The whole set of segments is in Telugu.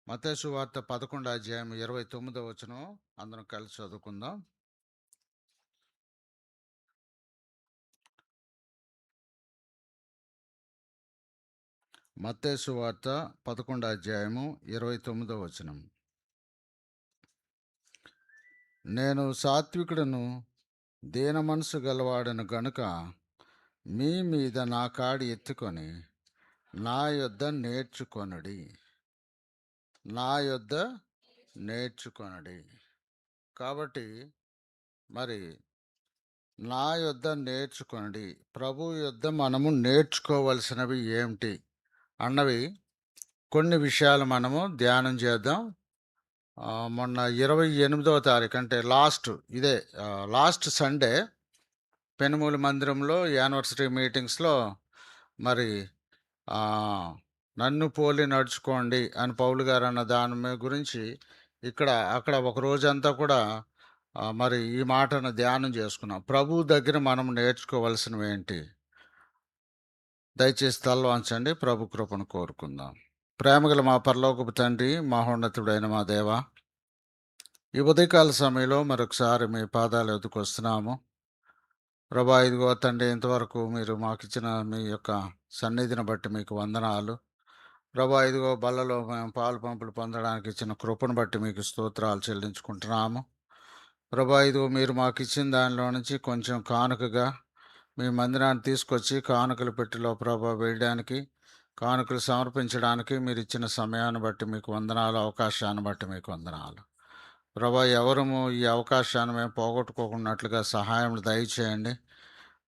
మత్తయి సువార్త 11 అధ్యాయం 29 వచనం అందరం కలిసి చదువుకుందాం. మత్తయి సువార్త 11 అధ్యాయము 29 వచనం. నేను సాత్వికుడను దీన మనసు గలవాడను గనుక మీ మీద నా కాడి ఎత్తుకొని నా యొద్ద నేర్చుకొనుడి. నా యొద్ద నేర్చుకొనుడి. కాబట్టి మరి నా యొద్ద నేర్చుకొనుడి. ప్రభు యొద్ద మనము నేర్చుకోవలసినవి ఏమిటి అన్నవి కొన్ని విషయాలు మనము ధ్యానం చేద్దాం. మొన్న 28వ తారీఖు అంటే లాస్ట్ సండే పెనుమూలు మందిరంలో యానివర్సరీ మీటింగ్స్లో మరి ఆ, నన్ను పోలి నడుచుకోండి అని పౌలు గారు అన్న దాని గురించి అక్కడ ఒక రోజంతా కూడా మరి ఈ మాటను ధ్యానం చేసుకున్నాం. ప్రభు దగ్గర మనం నేర్చుకోవలసినవి ఏంటి? దయచేసి తలవంచండి, ప్రభు కృపను కోరుకుందాం. ప్రేమగల మా పరలోకపు తండ్రి, మహోన్నతుడైన మా దేవ, ఈ ఉదయకాల సమయంలో మరొకసారి మీ పాదాలు ఎదుకు వస్తున్నాము. ప్రభా, ఇదిగో తండ్రి, ఇంతవరకు మీరు మాకిచ్చిన మీ యొక్క సన్నిధిని బట్టి మీకు వందనాలు. ప్రభా, ఇదిగో బల్లలో మేము పాలు పంపులు పొందడానికి ఇచ్చిన కృపను బట్టి మీకు స్తోత్రాలు చెల్లించుకుంటున్నాము. ప్రభా, ఇదిగో మీరు మాకు ఇచ్చిన దానిలో నుంచి కొంచెం కానుకగా మీ మందిరాన్ని తీసుకొచ్చి కానుకలు పెట్టిలో ప్రభా వేయడానికి, కానుకలు సమర్పించడానికి మీరు ఇచ్చిన సమయాన్ని బట్టి మీకు వందనాలు, అవకాశాన్ని బట్టి మీకు వందనాలు. ప్రభా, ఎవరము ఈ అవకాశాన్ని మేము పోగొట్టుకోకున్నట్లుగా సహాయం దయచేయండి.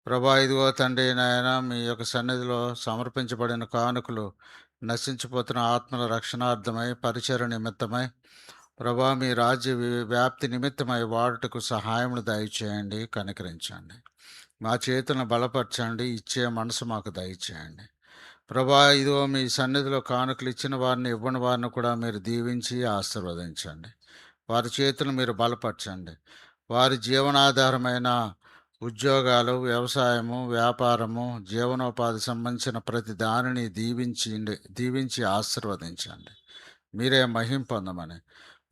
ప్రభా, ఇదిగో తండ్రి నాయన, మీ యొక్క సన్నిధిలో సమర్పించబడిన కానుకలు నశించిపోతున్న ఆత్మల రక్షణార్థమై, పరిచయ నిమిత్తమై, ప్రభా మీ రాజ్య వ్యాప్తి నిమిత్తమై వాడుటకు సహాయములు దయచేయండి, కనికరించండి. మా చేతులను బలపరచండి, ఇచ్చే మనసు మాకు దయచేయండి. ప్రభా, ఇదిగో మీ సన్నిధిలో కానుకలు ఇచ్చిన వారిని, ఇవ్వని వారిని కూడా మీరు దీవించి ఆశీర్వదించండి. వారి చేతులు మీరు బలపరచండి. వారి జీవనాధారమైన ఉద్యోగాలు, వ్యవసాయము, వ్యాపారము, జీవనోపాధి సంబంధించిన ప్రతి దానిని దీవించి ఆశీర్వదించండి. మీరే మహిం పొందమని.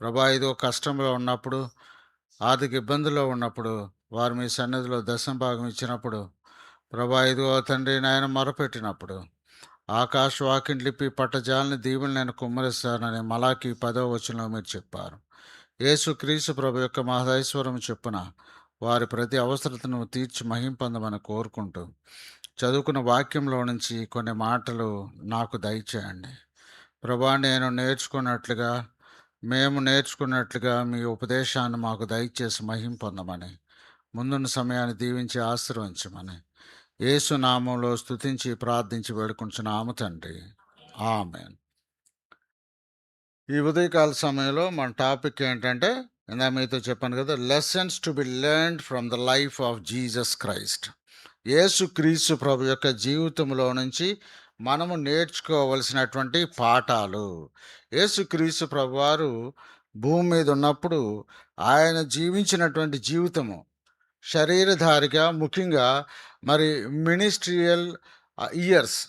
ప్రభా, ఇదో కష్టంలో ఉన్నప్పుడు, ఆర్థిక ఇబ్బందుల్లో ఉన్నప్పుడు, వారు మీ సన్నిధిలో దశంభాగం ఇచ్చినప్పుడు, ప్రభా, ఇదిగో తండ్రి నాయన మొరపెట్టినప్పుడు, ఆకాశ వాకిండ్లిప్పి పట్టజాలని దీవులు నేను కుమ్మరిస్తానని మలాకి 10వ వచనంలో మీరు చెప్పారు. యేసుక్రీస్తు ప్రభు యొక్క మహదైశ్వరం చొప్పున వారి ప్రతి అవసరతను తీర్చి మహిం పొందమని కోరుకుంటూ, చదువుకున్న వాక్యంలో నుంచి కొన్ని మాటలు నాకు దయచేయండి. ప్రభా, మేము నేర్చుకున్నట్లుగా మీ ఉపదేశాన్ని మాకు దయచేసి మహిం పొందమని, ముందున్న సమయాన్ని దీవించి ఆశీర్వదించమని యేసు నామంలో స్తుతించి ప్రార్థించి వేడుకుంటున్నాము తండ్రి. ఆమేన్. ఈ ఉదయకాల సమయంలో మన టాపిక్ ఏంటంటే, ఇందా మీతో చెప్పాను కదా, lessons to be learned from the life of Jesus Christ. యేసుక్రీస్తు ప్రభు యొక్క జీవితంలో నుంచి మనము నేర్చుకోవలసినటువంటి పాఠాలు. యేసుక్రీస్తు ప్రభు వారు భూమి మీద ఉన్నప్పుడు ఆయన జీవించినటువంటి జీవితము, శరీరధారిగా, ముఖ్యంగా మరి మినిస్ట్రియల్ ఇయర్స్,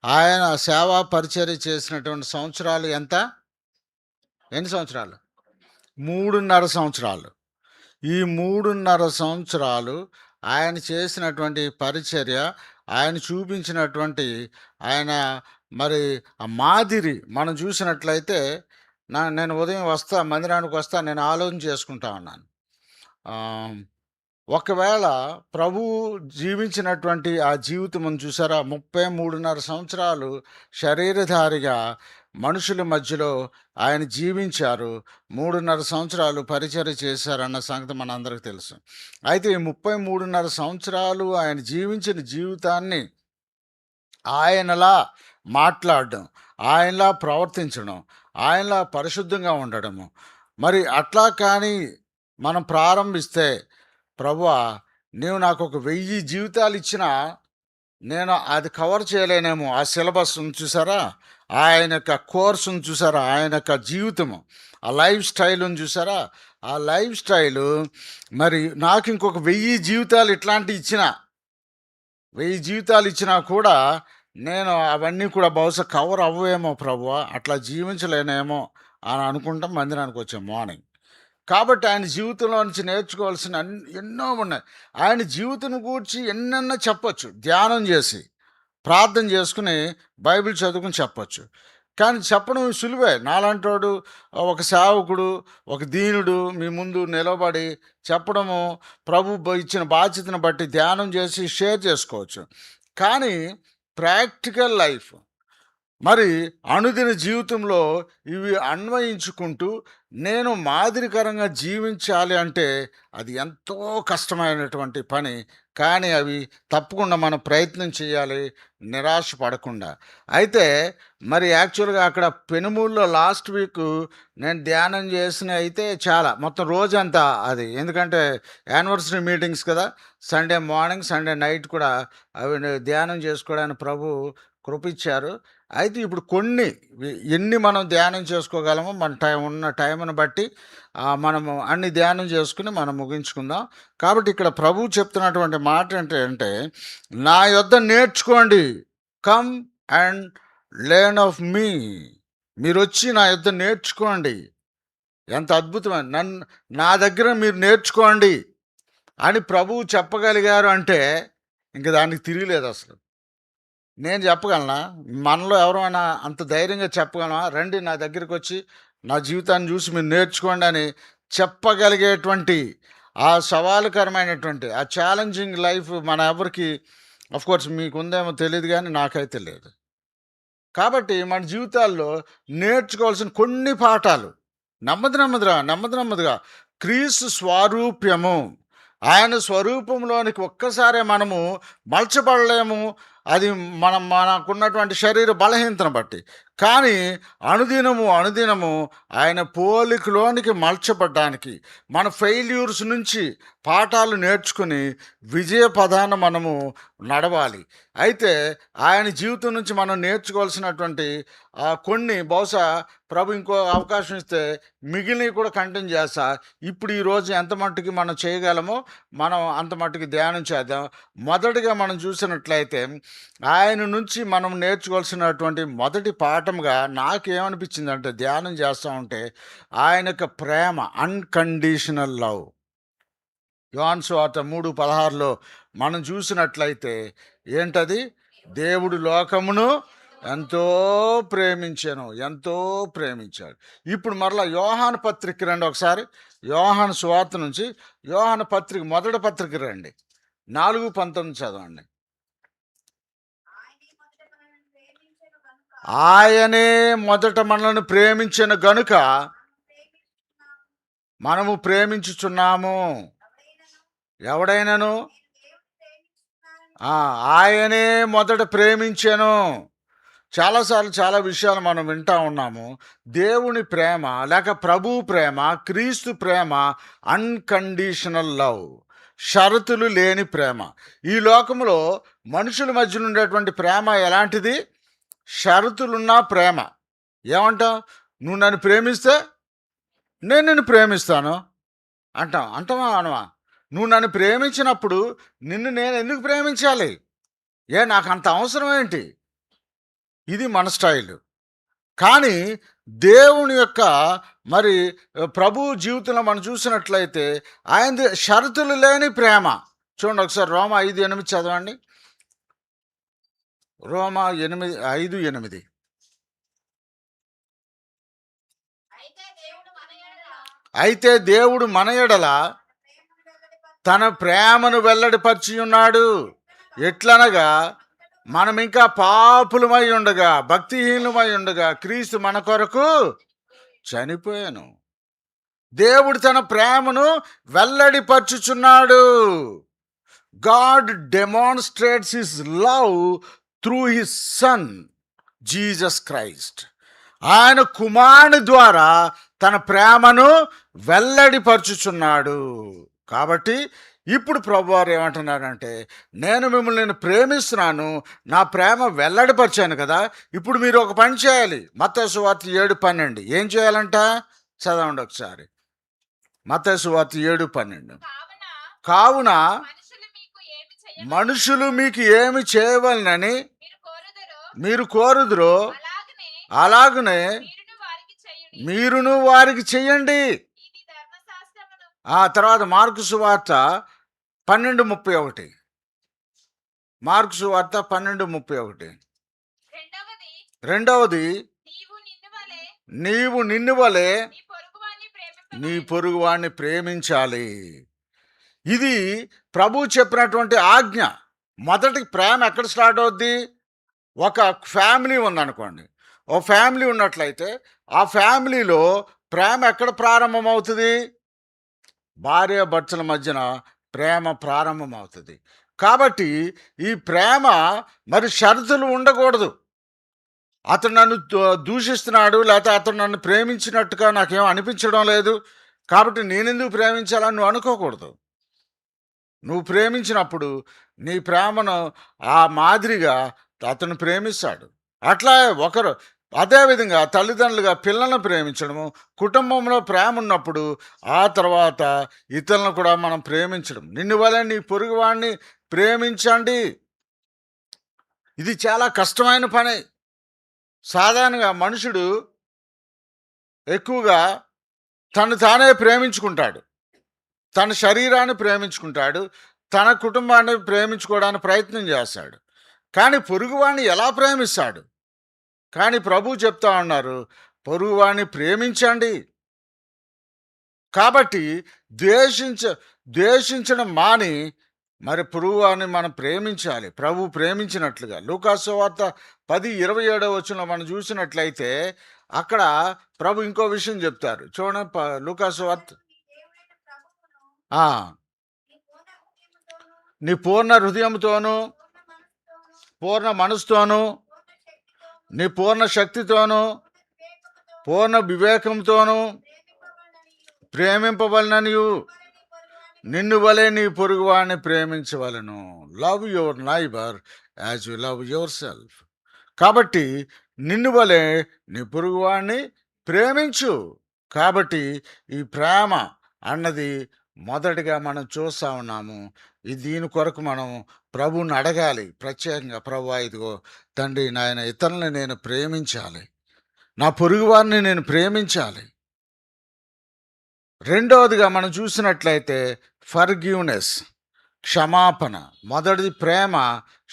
ఆయన సేవా పరిచర్య చేసినటువంటి సంవత్సరాలు ఎంత? ఎన్ని సంవత్సరాలు? 3.5 సంవత్సరాలు. ఈ 3.5 సంవత్సరాలు ఆయన చేసినటువంటి పరిచర్య, ఆయన చూపించినటువంటి ఆయన మరి ఆ మాదిరి మనం చూసినట్లయితే, నేను ఉదయం మందిరానికి వస్తా, నేను ఆలోచన చేసుకుంటా ఉన్నాను. ఒకవేళ ప్రభువు జీవించినటువంటి ఆ జీవితం చూసారా, 33.5 సంవత్సరాలు శరీరధారిగా మనుషుల మధ్యలో ఆయన జీవించారు. 3.5 సంవత్సరాలు పరిచర్య చేశారన్న సంగతి మనందరికీ తెలుసు. అయితే ఈ 33.5 సంవత్సరాలు ఆయన జీవించిన జీవితాన్ని ఆయనలా మాట్లాడడం, ఆయనలా ప్రవర్తించడం, ఆయనలా పరిశుద్ధంగా ఉండడము, మరి అట్లా కానీ మనం ప్రారంభిస్తే, ప్రభువా నీవు నాకు ఒక 1000 జీవితాలు ఇచ్చినా నేను అది కవర్ చేయలేనేమో. ఆ సిలబస్ను చూసారా, ఆయన యొక్క కోర్సును చూసారా, ఆయన యొక్క జీవితము, ఆ లైఫ్ స్టైల్ని చూసారా, ఆ లైఫ్ స్టైలు మరి నాకు ఇంకొక 1000 జీవితాలు ఇట్లాంటివి ఇచ్చిన 1000 జీవితాలు ఇచ్చినా కూడా నేను అవన్నీ కూడా బహుశా కవర్ అవ్వేమో ప్రభువా, అట్లా జీవించలేనేమో అని అనుకుంటాం మందిరానికి వచ్చాం మార్నింగ్. కాబట్టి ఆయన జీవితంలో నుంచి నేర్చుకోవాల్సిన ఎన్నో ఉన్నాయి. ఆయన జీవితం గూర్చి ఎన్నన్నా చెప్పొచ్చు. ధ్యానం చేసి, ప్రార్థన చేసుకుని, బైబిల్ చదువుకుని చెప్పొచ్చు. కానీ చెప్పడం సులువే. నాలాంటోడు ఒక సేవకుడు, ఒక దీనుడు మీ ముందు నిలబడి చెప్పడము ఇచ్చిన బాధ్యతను బట్టి ధ్యానం చేసి షేర్ చేసుకోవచ్చు. కానీ ప్రాక్టికల్ లైఫ్ మరి అనుదిన జీవితంలో ఇవి అన్వయించుకుంటూ నేను మాదిరికరంగా జీవించాలి అంటే అది ఎంతో కష్టమైనటువంటి పని. కానీ అవి తప్పకుండా మనం ప్రయత్నం చేయాలి, నిరాశ పడకుండా. అయితే మరి యాక్చువల్గా అక్కడ పెనుమూలులో లాస్ట్ వీక్ నేను ధ్యానం చేసిన అయితే చాలా మొత్తం రోజంతా అది. ఎందుకంటే యానివర్సరీ మీటింగ్స్ కదా, సండే మార్నింగ్ సండే నైట్ కూడా అవి ధ్యానం చేసుకోవడానికి ప్రభు కృపించారు. అయితే ఇప్పుడు కొన్ని ఎన్ని మనం ధ్యానం చేసుకోగలమో మన ఉన్న టైంను బట్టి మనము అన్ని ధ్యానం చేసుకుని మనం ముగించుకుందాం. కాబట్టి ఇక్కడ ప్రభువు చెప్తున్నటువంటి మాట ఏంటంటే, నా యొద్ద నేర్చుకోండి, కమ్ అండ్ లెర్న్ ఆఫ్ మీ. మీరు వచ్చి నా యొద్ద నేర్చుకోండి. ఎంత అద్భుతమైన నా దగ్గర మీరు నేర్చుకోండి అని ప్రభువు చెప్పగలిగారు అంటే ఇంక దానికి తిరిగిలేదు అసలు. నేను చెప్పగలనా? మనలో ఎవరైనా అంత ధైర్యంగా చెప్పగలమా? రండి నా దగ్గరికి వచ్చి నా జీవితాన్ని చూసి మీరు నేర్చుకోండి అని చెప్పగలిగేటువంటి ఆ సవాలుకరమైనటువంటి ఆ ఛాలెంజింగ్ లైఫ్ మన ఎవరికి కోర్స్ మీకు ఉందేమో తెలియదు, కానీ నాకైతే లేదు. కాబట్టి మన జీవితాల్లో నేర్చుకోవాల్సిన కొన్ని పాఠాలు నెమ్మదిగా క్రీస్తు స్వారూప్యము, ఆయన స్వరూపంలోనికి ఒక్కసారే మనము మలచబడలేము. అది మనకున్నటువంటి శరీర బలహీనతను బట్టి. కానీ అనుదినము ఆయన పోలికలోనికి మలచబడ్డానికి మన ఫెయిల్యూర్స్ నుంచి పాఠాలు నేర్చుకుని విజయ పదాన మనము నడవాలి. అయితే ఆయన జీవితం నుంచి మనం నేర్చుకోవాల్సినటువంటి కొన్ని బహుశా ప్రభు ఇంకో అవకాశం ఇస్తే మిగిలినవి కూడా కంటిన్యూ చేస్తా. ఇప్పుడు ఈరోజు ఎంత మట్టుకి మనం చేయగలమో మనం అంత మట్టుకి ధ్యానం చేద్దాం. మొదటిగా మనం చూసినట్లయితే ఆయన నుంచి మనం నేర్చుకోవాల్సినటువంటి మొదటి పాఠంగా నాకేమనిపించిందంటే, ధ్యానం చేస్తూ ఉంటే ఆయన యొక్క ప్రేమ, అన్కండిషనల్ లవ్. యోహాను సువార్త 3:16లో మనం చూసినట్లయితే ఏంటది? దేవుడు లోకమును ఎంతో ప్రేమించాడు. ఇప్పుడు మరలా యోహాను పత్రిక రండి ఒకసారి. యోహాను సువార్త నుంచి యోహాను పత్రిక మొదటి పత్రిక రండి, 4:19 చదవండి. ఆయనే మొదట మనల్ని ప్రేమించిన గనుక మనము ప్రేమించుచున్నాము. ఎవడైనాను ఆయనే మొదట ప్రేమించాను. చాలాసార్లు చాలా విషయాలు మనం వింటా ఉన్నాము. దేవుని ప్రేమ లేక ప్రభు ప్రేమ, క్రీస్తు ప్రేమ అన్కండిషనల్ లవ్, షరతులు లేని ప్రేమ. ఈ లోకంలో మనుషుల మధ్య ఉండేటువంటి ప్రేమ ఎలాంటిది? షరతులున్న ప్రేమ. ఏమంటావు? నువ్వు నన్ను ప్రేమిస్తే నేను నిన్ను ప్రేమిస్తాను అంటావా అనవా? నువ్వు నన్ను ప్రేమించినప్పుడు నిన్ను నేను ఎందుకు ప్రేమించాలి? నాకు అంత అవసరం ఏంటి? ఇది మన స్టైల్. కానీ దేవుని యొక్క మరి ప్రభు జీవితంలో మనం చూసినట్లయితే ఆయన షరతులు లేని ప్రేమ. చూడండి ఒకసారి రోమా 5:8 చదవండి. రోమా 5:8. అయితే దేవుడు మన ఎడల తన ప్రేమను వెల్లడిపరిచి ఉన్నాడు. ఎట్లనగా మనం ఇంకా పాపులమై ఉండగా, భక్తిహీనులమై ఉండగా క్రీస్తు మన కొరకు చనిపోయాను. దేవుడు తన ప్రేమను వెల్లడిపరచుచున్నాడు. God demonstrates his love through his son Jesus Christ. ఆయన కుమారుని ద్వారా తన ప్రేమను వెల్లడిపరచుచున్నాడు. కాబట్టి ఇప్పుడు ప్రభువారు ఏమంటున్నారంటే, నేను మిమ్మల్ని ప్రేమిస్తున్నాను, నా ప్రేమ వెల్లడిపరిచాను కదా, ఇప్పుడు మీరు ఒక పని చేయాలి. మత్తయి సువార్త 7:12 ఏం చేయాలంట? చదవండి ఒకసారి. మత్తయి సువార్త 7:12. కావున మనుషులు మీకు ఏమి చేయవలనని మీరు కోరుదురో అలాగనే మీరును వారికి చెయ్యండి. ఆ తర్వాత మార్కు సువార్త 12:31. మార్కు సువార్త 12:31. రెండవది, నీవు నిన్ను వలె నీ పొరుగువాణ్ణి ప్రేమించాలి. ఇది ప్రభు చెప్పినటువంటి ఆజ్ఞ. మొదటి ప్రేమ ఎక్కడ స్టార్ట్ అవుద్ది? ఒక ఫ్యామిలీ ఉందనుకోండి. ఓ ఫ్యామిలీ ఉన్నట్లయితే ఆ ఫ్యామిలీలో ప్రేమ ఎక్కడ ప్రారంభమవుతుంది? భార్యాభర్తల మధ్యన ప్రేమ ప్రారంభమవుతుంది. కాబట్టి ఈ ప్రేమ మరి షరతులు ఉండకూడదు. అతను నన్ను దూషిస్తున్నాడు, లేకపోతే అతను నన్ను ప్రేమించినట్టుగా నాకేం అనిపించడం లేదు, కాబట్టి నేనెందుకు ప్రేమించాలని నువ్వు అనుకోకూడదు. నువ్వు ప్రేమించినప్పుడు నీ ప్రేమను ఆ మాదిరిగా అతను ప్రేమిస్తాడు. అట్లా ఒకరు అదేవిధంగా తల్లిదండ్రులుగా పిల్లలను ప్రేమించడము, కుటుంబంలో ప్రేమ ఉన్నప్పుడు ఆ తర్వాత ఇతరులను కూడా మనం ప్రేమించడం. నిన్ను వలె నీ పొరుగువాడిని ప్రేమించండి. ఇది చాలా కష్టమైన పని. సాధారణంగా మనుషుడు ఎక్కువగా తను తానే ప్రేమించుకుంటాడు. తన శరీరాన్ని ప్రేమించుకుంటాడు. తన కుటుంబాన్ని ప్రేమించుకోవడానికి ప్రయత్నం చేస్తాడు. కానీ పొరుగువాడిని ఎలా ప్రేమిస్తాడు? కానీ ప్రభు చెప్తా ఉన్నారు, పొరుగువాడిని ప్రేమించండి. కాబట్టి ద్వేషించడం మాని మరి పొరుగువాడిని మనం ప్రేమించాలి, ప్రభు ప్రేమించినట్లుగా. లూకాసు సువార్త 10:27 మనం చూసినట్లయితే అక్కడ ప్రభు ఇంకో విషయం చెప్తారు. చూడండి, లూకాసు సువార్త. నీ పూర్ణ హృదయంతోనూ, పూర్ణ మనసుతోనూ, నీ పూర్ణ శక్తితోనూ, పూర్ణ వివేకంతోనూ ప్రేమింపవలననియు నిన్ను వలె నీ పొరుగువాడిని ప్రేమించవలను. Love your neighbour as you love your self. కాబట్టి నిన్ను వలె నీ పొరుగువాడిని ప్రేమించు. కాబట్టి ఈ ప్రేమ అన్నది మొదటిగా మనం చూస్తూ ఉన్నాము. దీని కొరకు మనం ప్రభువుని అడగాలి ప్రత్యేకంగా. ప్రభువా, ఇదిగో తండ్రి నాయన, ఇతరులని నేను ప్రేమించాలి, నా పొరుగువారిని నేను ప్రేమించాలి. రెండవదిగా మనం చూసినట్లయితే ఫర్గివ్నెస్, క్షమాపణ. మొదటిది ప్రేమ,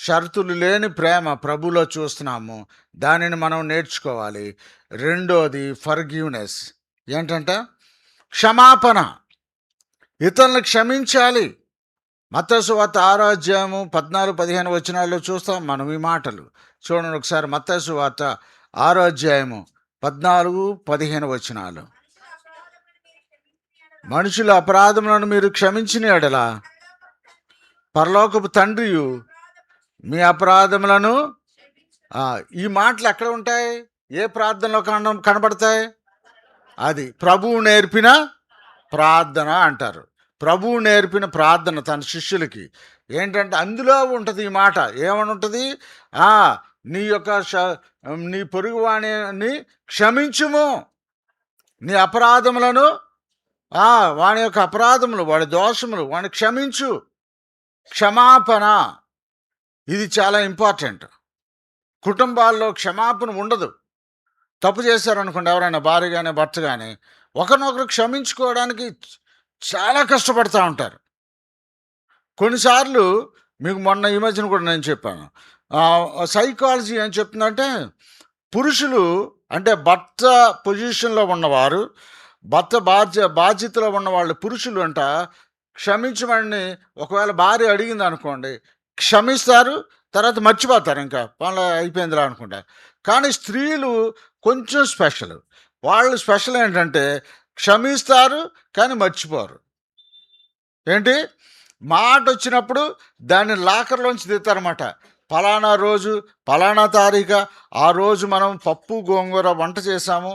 షరతులు లేని ప్రేమ ప్రభులో చూస్తున్నాము, దానిని మనం నేర్చుకోవాలి. రెండోది ఫర్గివ్నెస్, ఏంటంటే క్షమాపణ. ఇతరులను క్షమించాలి. మత్తయి సువార్త 6:14-15 చూస్తాం మనం ఈ మాటలు. చూడండి ఒకసారి, మత్తయి సువార్త 6:14-15. మనుషుల అపరాధములను మీరు క్షమించిన యెడల పరలోకపు తండ్రియు మీ అపరాధములను. ఈ మాటలు ఎక్కడ ఉంటాయి? ఏ ప్రార్థనలో కనబడతాయి? అది ప్రభువు నేర్పిన ప్రార్థన అంటారు. ప్రభువు నేర్పిన ప్రార్థన తన శిష్యులకి ఏంటంటే అందులో ఉంటుంది ఈ మాట. ఏమని ఉంటుంది? నీ పొరుగువాణిని క్షమించుము, నీ అపరాధములను, వాని యొక్క అపరాధములు, వాడి దోషములు వాడిని క్షమించు. క్షమాపణ ఇది చాలా ఇంపార్టెంట్. కుటుంబాల్లో క్షమాపణ ఉండదు. తప్పు చేశారనుకోండి, ఎవరైనా భార్య కానీ భర్త కానీ, ఒకరినొకరు క్షమించుకోవడానికి చాలా కష్టపడుతూ ఉంటారు. కొన్నిసార్లు మీకు మొన్న ఈ మధ్యన కూడా నేను చెప్పాను, సైకాలజీ ఏం చెప్తుందంటే, పురుషులు అంటే భర్త పొజిషన్లో ఉన్నవారు, భర్త బాధ్యతలో ఉన్నవాళ్ళు పురుషులు అంట క్షమించమని ఒకవేళ భార్య అడిగింది అనుకోండి, క్షమిస్తారు, తర్వాత మర్చిపోతారు, ఇంకా పనులు అయిపోయిందిరా అనుకుంటారు. కానీ స్త్రీలు కొంచెం స్పెషల్. వాళ్ళు స్పెషల్ ఏంటంటే క్షమిస్తారు కానీ మర్చిపోరు. ఏంటి? మాట వచ్చినప్పుడు దాన్ని లాకర్లోంచి తీస్తారన్నమాట. ఫలానా రోజు ఫలానా తారీఖు, ఆ రోజు మనం పప్పు గోంగూర వంట చేసాము,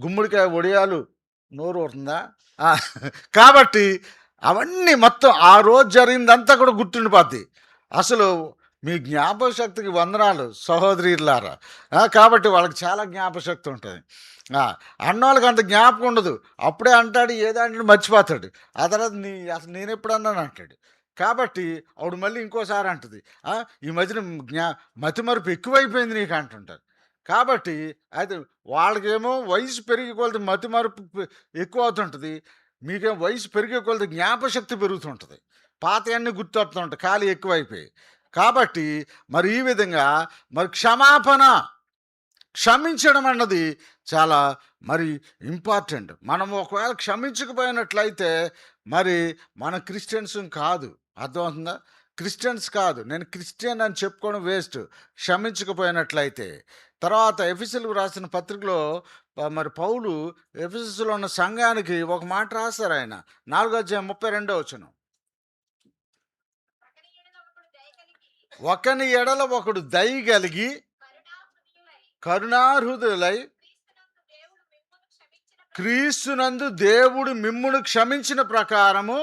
గుమ్మడికాయ వడియాలు, నోరు ఊరుతుందా? కాబట్టి అవన్నీ మొత్తం ఆ రోజు జరిగిందంతా కూడా గుర్తుండిపోద్ది. అసలు మీ జ్ఞాపకశక్తికి వందనాలు సహోదరులారా. కాబట్టి వాళ్ళకి చాలా జ్ఞాపకశక్తి ఉంటుంది. అన్నోళ్ళకి అంత జ్ఞాపకం ఉండదు. అప్పుడే అంటాడు, ఏదంటే మర్చిపోతాడు. ఆ తర్వాత అసలు నేను ఎప్పుడు అన్నాను అంటాడు. కాబట్టి ఆవిడ మళ్ళీ ఇంకోసారి అంటుంది, ఈ మధ్యన మతిమరుపు ఎక్కువైపోయింది నీకు అంటుంటారు. కాబట్టి అయితే వాళ్ళకేమో వయసు పెరిగే కొలది మతిమరుపు ఎక్కువ అవుతుంటుంది. మీకేమో వయసు పెరిగే కొలది జ్ఞాపశక్తి పెరుగుతుంటది. పాతయన్నీ గుర్తొస్తుంటాయి ఖాళీ ఎక్కువైపోయి. కాబట్టి మరి ఈ విధంగా మరి క్షమించడం అన్నది చాలా మరి ఇంపార్టెంట్. మనం ఒకవేళ క్షమించకపోయినట్లయితే మరి మనం క్రిస్టియన్స్ కాదు. అర్థమవుతుందా? క్రిస్టియన్స్ కాదు. నేను క్రిస్టియన్ అని చెప్పుకోవడం వేస్ట్ క్షమించకపోయినట్లయితే. తర్వాత ఎఫెసీయులకు రాసిన పత్రికలో మరి పౌలు ఎఫెసస్‌లో ఉన్న సంఘానికి ఒక మాట రాశారాయన. 4:32 ఒకని ఎడల ఒకడు దయ కలిగి కరుణాహృదయులై క్రీస్తునందు దేవుడు మిమ్మును క్షమించిన ప్రకారము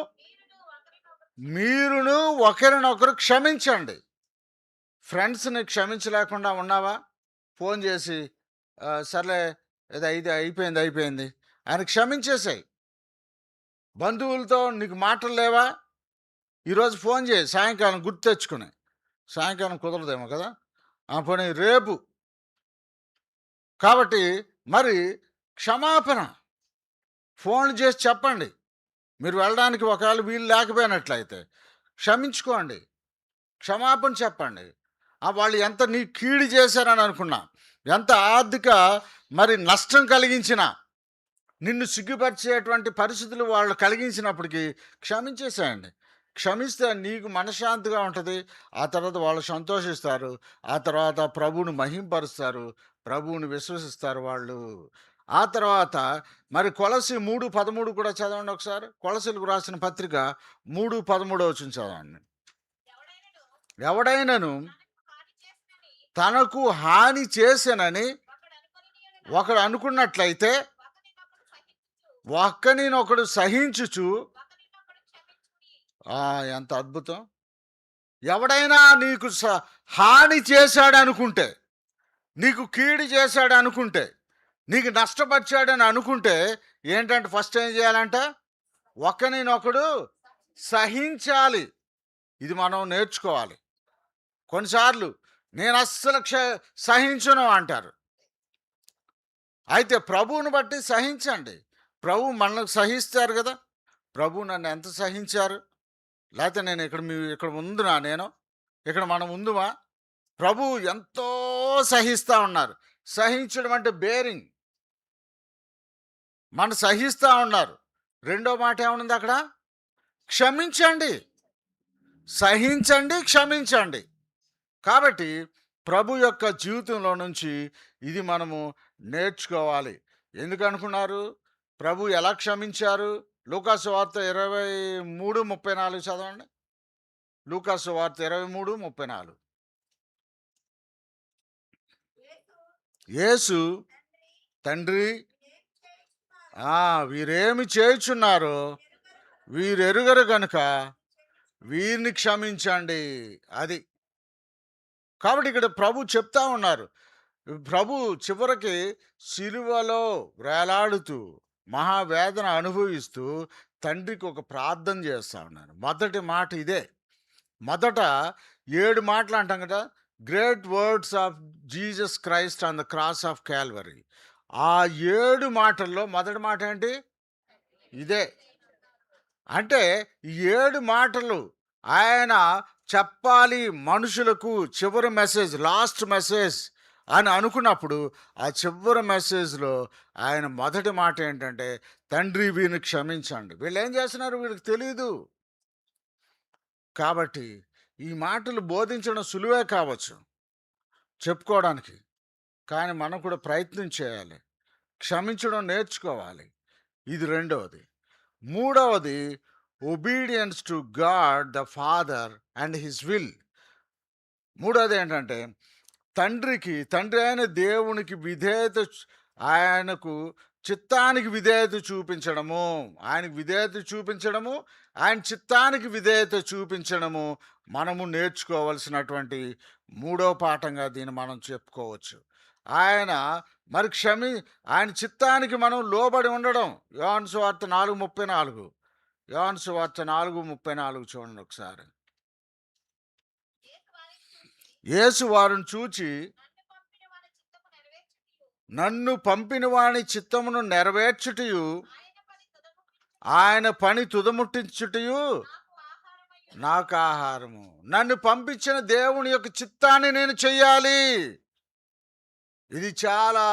మీరును ఒకరినొకరు క్షమించండి. ఫ్రెండ్స్ని క్షమించలేకుండా ఉన్నావా? ఫోన్ చేసి సర్లే ఏదో ఇది అయిపోయింది ఆయన క్షమించేసాయి. బంధువులతో నీకు మాటలు లేవా? ఈరోజు ఫోన్ చేయి సాయంకాలం గుర్తు తెచ్చుకుని. సాయంకాలం కుదరదేమో కదా, పోనీ రేపు. కాబట్టి మరి క్షమాపణ ఫోన్ చేసి చెప్పండి. మీరు వెళ్ళడానికి ఒకవేళ వీలు లేకపోయినట్లయితే క్షమించుకోండి, క్షమాపణ చెప్పండి. వాళ్ళు ఎంత నీ కీడు చేశారని అనుకున్నా, ఎంత ఆర్థిక మరి నష్టం కలిగించినా, నిన్ను సిగ్గుపరిచేటువంటి పరిస్థితులు వాళ్ళు కలిగించినప్పటికీ క్షమించేసేయండి. క్షమిస్తే నీకు మనశ్శాంతిగా ఉంటుంది. ఆ తర్వాత వాళ్ళు సంతోషిస్తారు. ఆ తర్వాత ప్రభువుని మహింపరుస్తారు, ప్రభువుని విశ్వసిస్తారు వాళ్ళు. ఆ తర్వాత మరి కొలసి 3:13 కూడా చదవండి ఒకసారి. కొలసీలకు రాసిన పత్రిక 3:13 చదవండి. ఎవడైనను తనకు హాని చేసెనని ఒకడు అనుకున్నట్లయితే ఒక్కనినొకడు సహించుచు. ఎంత అద్భుతం! ఎవడైనా నీకు హాని చేశాడు అనుకుంటే, నీకు కీడు చేశాడు అనుకుంటే, నీకు నష్టపరిచాడని అనుకుంటే ఏంటంటే ఫస్ట్ ఏం చేయాలంట? ఒకరినొకడు సహించాలి. ఇది మనం నేర్చుకోవాలి. కొన్నిసార్లు నేను అస్సలు సహించను అంటారు. అయితే ప్రభువుని బట్టి సహించండి. ప్రభు మనకు సహిస్తారు కదా. ప్రభు నన్ను ఎంత సహించారు? లేకపోతే నేను ఇక్కడ ఉందునా? ఇక్కడ మనం ఉందుమా? ప్రభు ఎంతో సహిస్తూ ఉన్నారు. సహించడం అంటే బేరింగ్. మన సహిస్తూ ఉన్నారు. రెండో మాట ఏమనుంది అక్కడ? క్షమించండి, సహించండి, క్షమించండి. కాబట్టి ప్రభు యొక్క జీవితంలో నుంచి ఇది మనము నేర్చుకోవాలి. ఎందుకు అనుకున్నారు? ప్రభు ఎలా క్షమించారు? లూకాసు వార్త 23:34 చదవండి. లూకాసు వార్త 23:34. యేసు తండ్రి వీరేమి చేయుచున్నారో వీరెరుగరు గనుక వీరిని క్షమించండి. అది కాబట్టి ఇక్కడ ప్రభు చెప్తా ఉన్నారు. ప్రభు చివరికి సిలువలో వేలాడుతూ మహావేదన అనుభవిస్తూ తండ్రికి ఒక ప్రార్థన చేస్తూ ఉన్నారు. మొదటి మాట ఇదే. మొదట 7 మాటలు అంటాం కదా, great words of Jesus Christ on the cross of Calvary. ఆ 7 మాటల్లో మొదటి మాట ఏంటి? ఇదే. అంటే 7 మాటలు ఆయన చెప్పాలి మనుషులకు, చివరి మెసేజ్, లాస్ట్ మెసేజ్ అని అనుకున్నప్పుడు ఆ చివరి మెసేజ్లో ఆయన మొదటి మాట ఏంటంటే, తండ్రి వీరిని క్షమించండి. వీళ్ళు ఏం చేస్తున్నారు వీళ్ళకి తెలియదు. కాబట్టి ఈ మాటలు బోధించడం సులువే కావచ్చు చెప్పుకోవడానికి, కానీ మనం కూడా ప్రయత్నం చేయాలి. క్షమించడం నేర్చుకోవాలి. ఇది రెండవది. మూడవది obedience to God the father and his will. మూడవది ఏంటంటే తండ్రి అయిన దేవునికి విధేయత, ఆయనకు చిత్తానికి విధేయత చూపించడము, ఆయనకు విధేయత చూపించడము, ఆయన చిత్తానికి విధేయత చూపించడము మనము నేర్చుకోవలసినటువంటి మూడో పాఠంగా దీన్ని మనం చెప్పుకోవచ్చు. ఆయన మరి ఆయన చిత్తానికి మనం లోబడి ఉండడం. యోహాను సువార్త 4:34. యోహాను సువార్త 4:34 చూడండి ఒకసారి. యేసు వారిని చూచి నన్ను పంపిన వాని చిత్తమును నెరవేర్చుటయు ఆయన పని తుదముట్టించుటయు నాకు ఆహారము. నన్ను పంపించిన దేవుని యొక్క చిత్తాన్ని నేను చెయ్యాలి. ఇది చాలా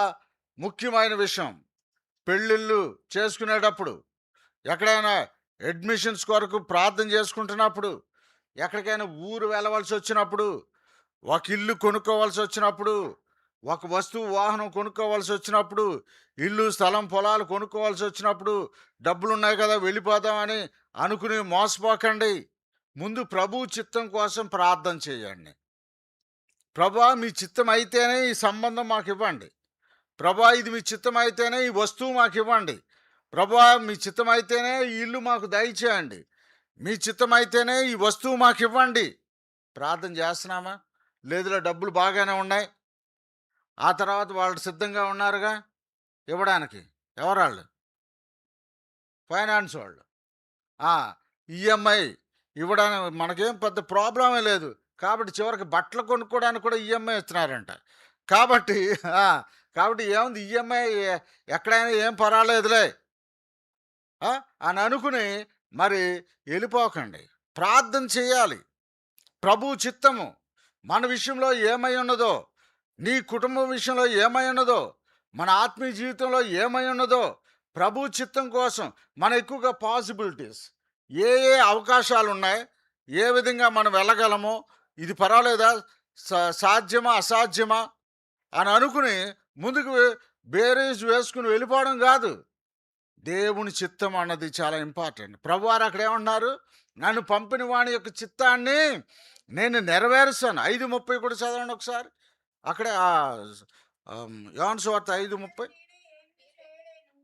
ముఖ్యమైన విషయం. పెళ్ళిళ్ళు చేసుకునేటప్పుడు, ఎక్కడైనా అడ్మిషన్స్ కొరకు ప్రార్థన చేసుకుంటున్నప్పుడు, ఎక్కడికైనా ఊరు వెళ్ళవలసి వచ్చినప్పుడు, ఒక ఇల్లు కొనుక్కోవాల్సి వచ్చినప్పుడు, ఒక వస్తువు వాహనం కొనుక్కోవాల్సి వచ్చినప్పుడు, ఇల్లు స్థలం పొలాలు కొనుక్కోవాల్సి వచ్చినప్పుడు, డబ్బులున్నాయి కదా వెళ్ళిపోదామని అనుకుని మోసపోకండి. ముందు ప్రభు చిత్తం కోసం ప్రార్థన చేయండి. ప్రభా మీ చిత్తం అయితేనే ఈ సంబంధం మాకు ఇవ్వండి. ప్రభా ఇది మీ చిత్తం అయితేనే ఈ వస్తువు మాకు ఇవ్వండి. ప్రభా మీ చిత్తం అయితేనే ఈ ఇల్లు మాకు దయచేయండి. మీ చిత్తం అయితేనే ఈ వస్తువు మాకు ఇవ్వండి. ప్రార్థన చేస్తున్నామా? లేదులే డబ్బులు బాగానే ఉన్నాయి, ఆ తర్వాత వాళ్ళు సిద్ధంగా ఉన్నారుగా ఇవ్వడానికి. ఎవరాళ్ళు? ఫైనాన్స్ వాళ్ళు. ఈఎంఐ ఇవ్వడానికి మనకేం పెద్ద ప్రాబ్లమే లేదు. కాబట్టి చివరికి బట్టలు కొనుక్కోవడానికి కూడా ఈఎంఐ ఇస్తున్నారంట. కాబట్టి ఆ, కాబట్టి ఏముంది, ఈఎంఐ ఎక్కడైనా ఏం పర్వాలేదులే అని అనుకుని మరి వెళ్ళిపోకండి. ప్రార్థన చేయాలి. ప్రభు చిత్తము మన విషయంలో ఏమై ఉన్నదో, నీ కుటుంబం విషయంలో ఏమై ఉన్నదో, మన ఆత్మీయ జీవితంలో ఏమై ఉన్నదో, ప్రభు చిత్తం కోసం మన ఎక్కువగా పాసిబిలిటీస్ ఏ ఏ అవకాశాలు ఉన్నాయి, ఏ విధంగా మనం వెళ్ళగలమో, ఇది పర్వాలేదా, సాధ్యమా అసాధ్యమా అని అనుకుని ముందుకు బేరీజ్ వేసుకుని వెళ్ళిపోవడం కాదు. దేవుని చిత్తం అన్నది చాలా ఇంపార్టెంట్. ప్రభువారు అక్కడ ఏమన్నారు? నన్ను పంపిన వాని యొక్క చిత్తాన్ని నేను నెరవేరుస్తాను. 5:30 కూడా చదవండి ఒకసారి. అక్కడే యోహాను సువార్త 5:30.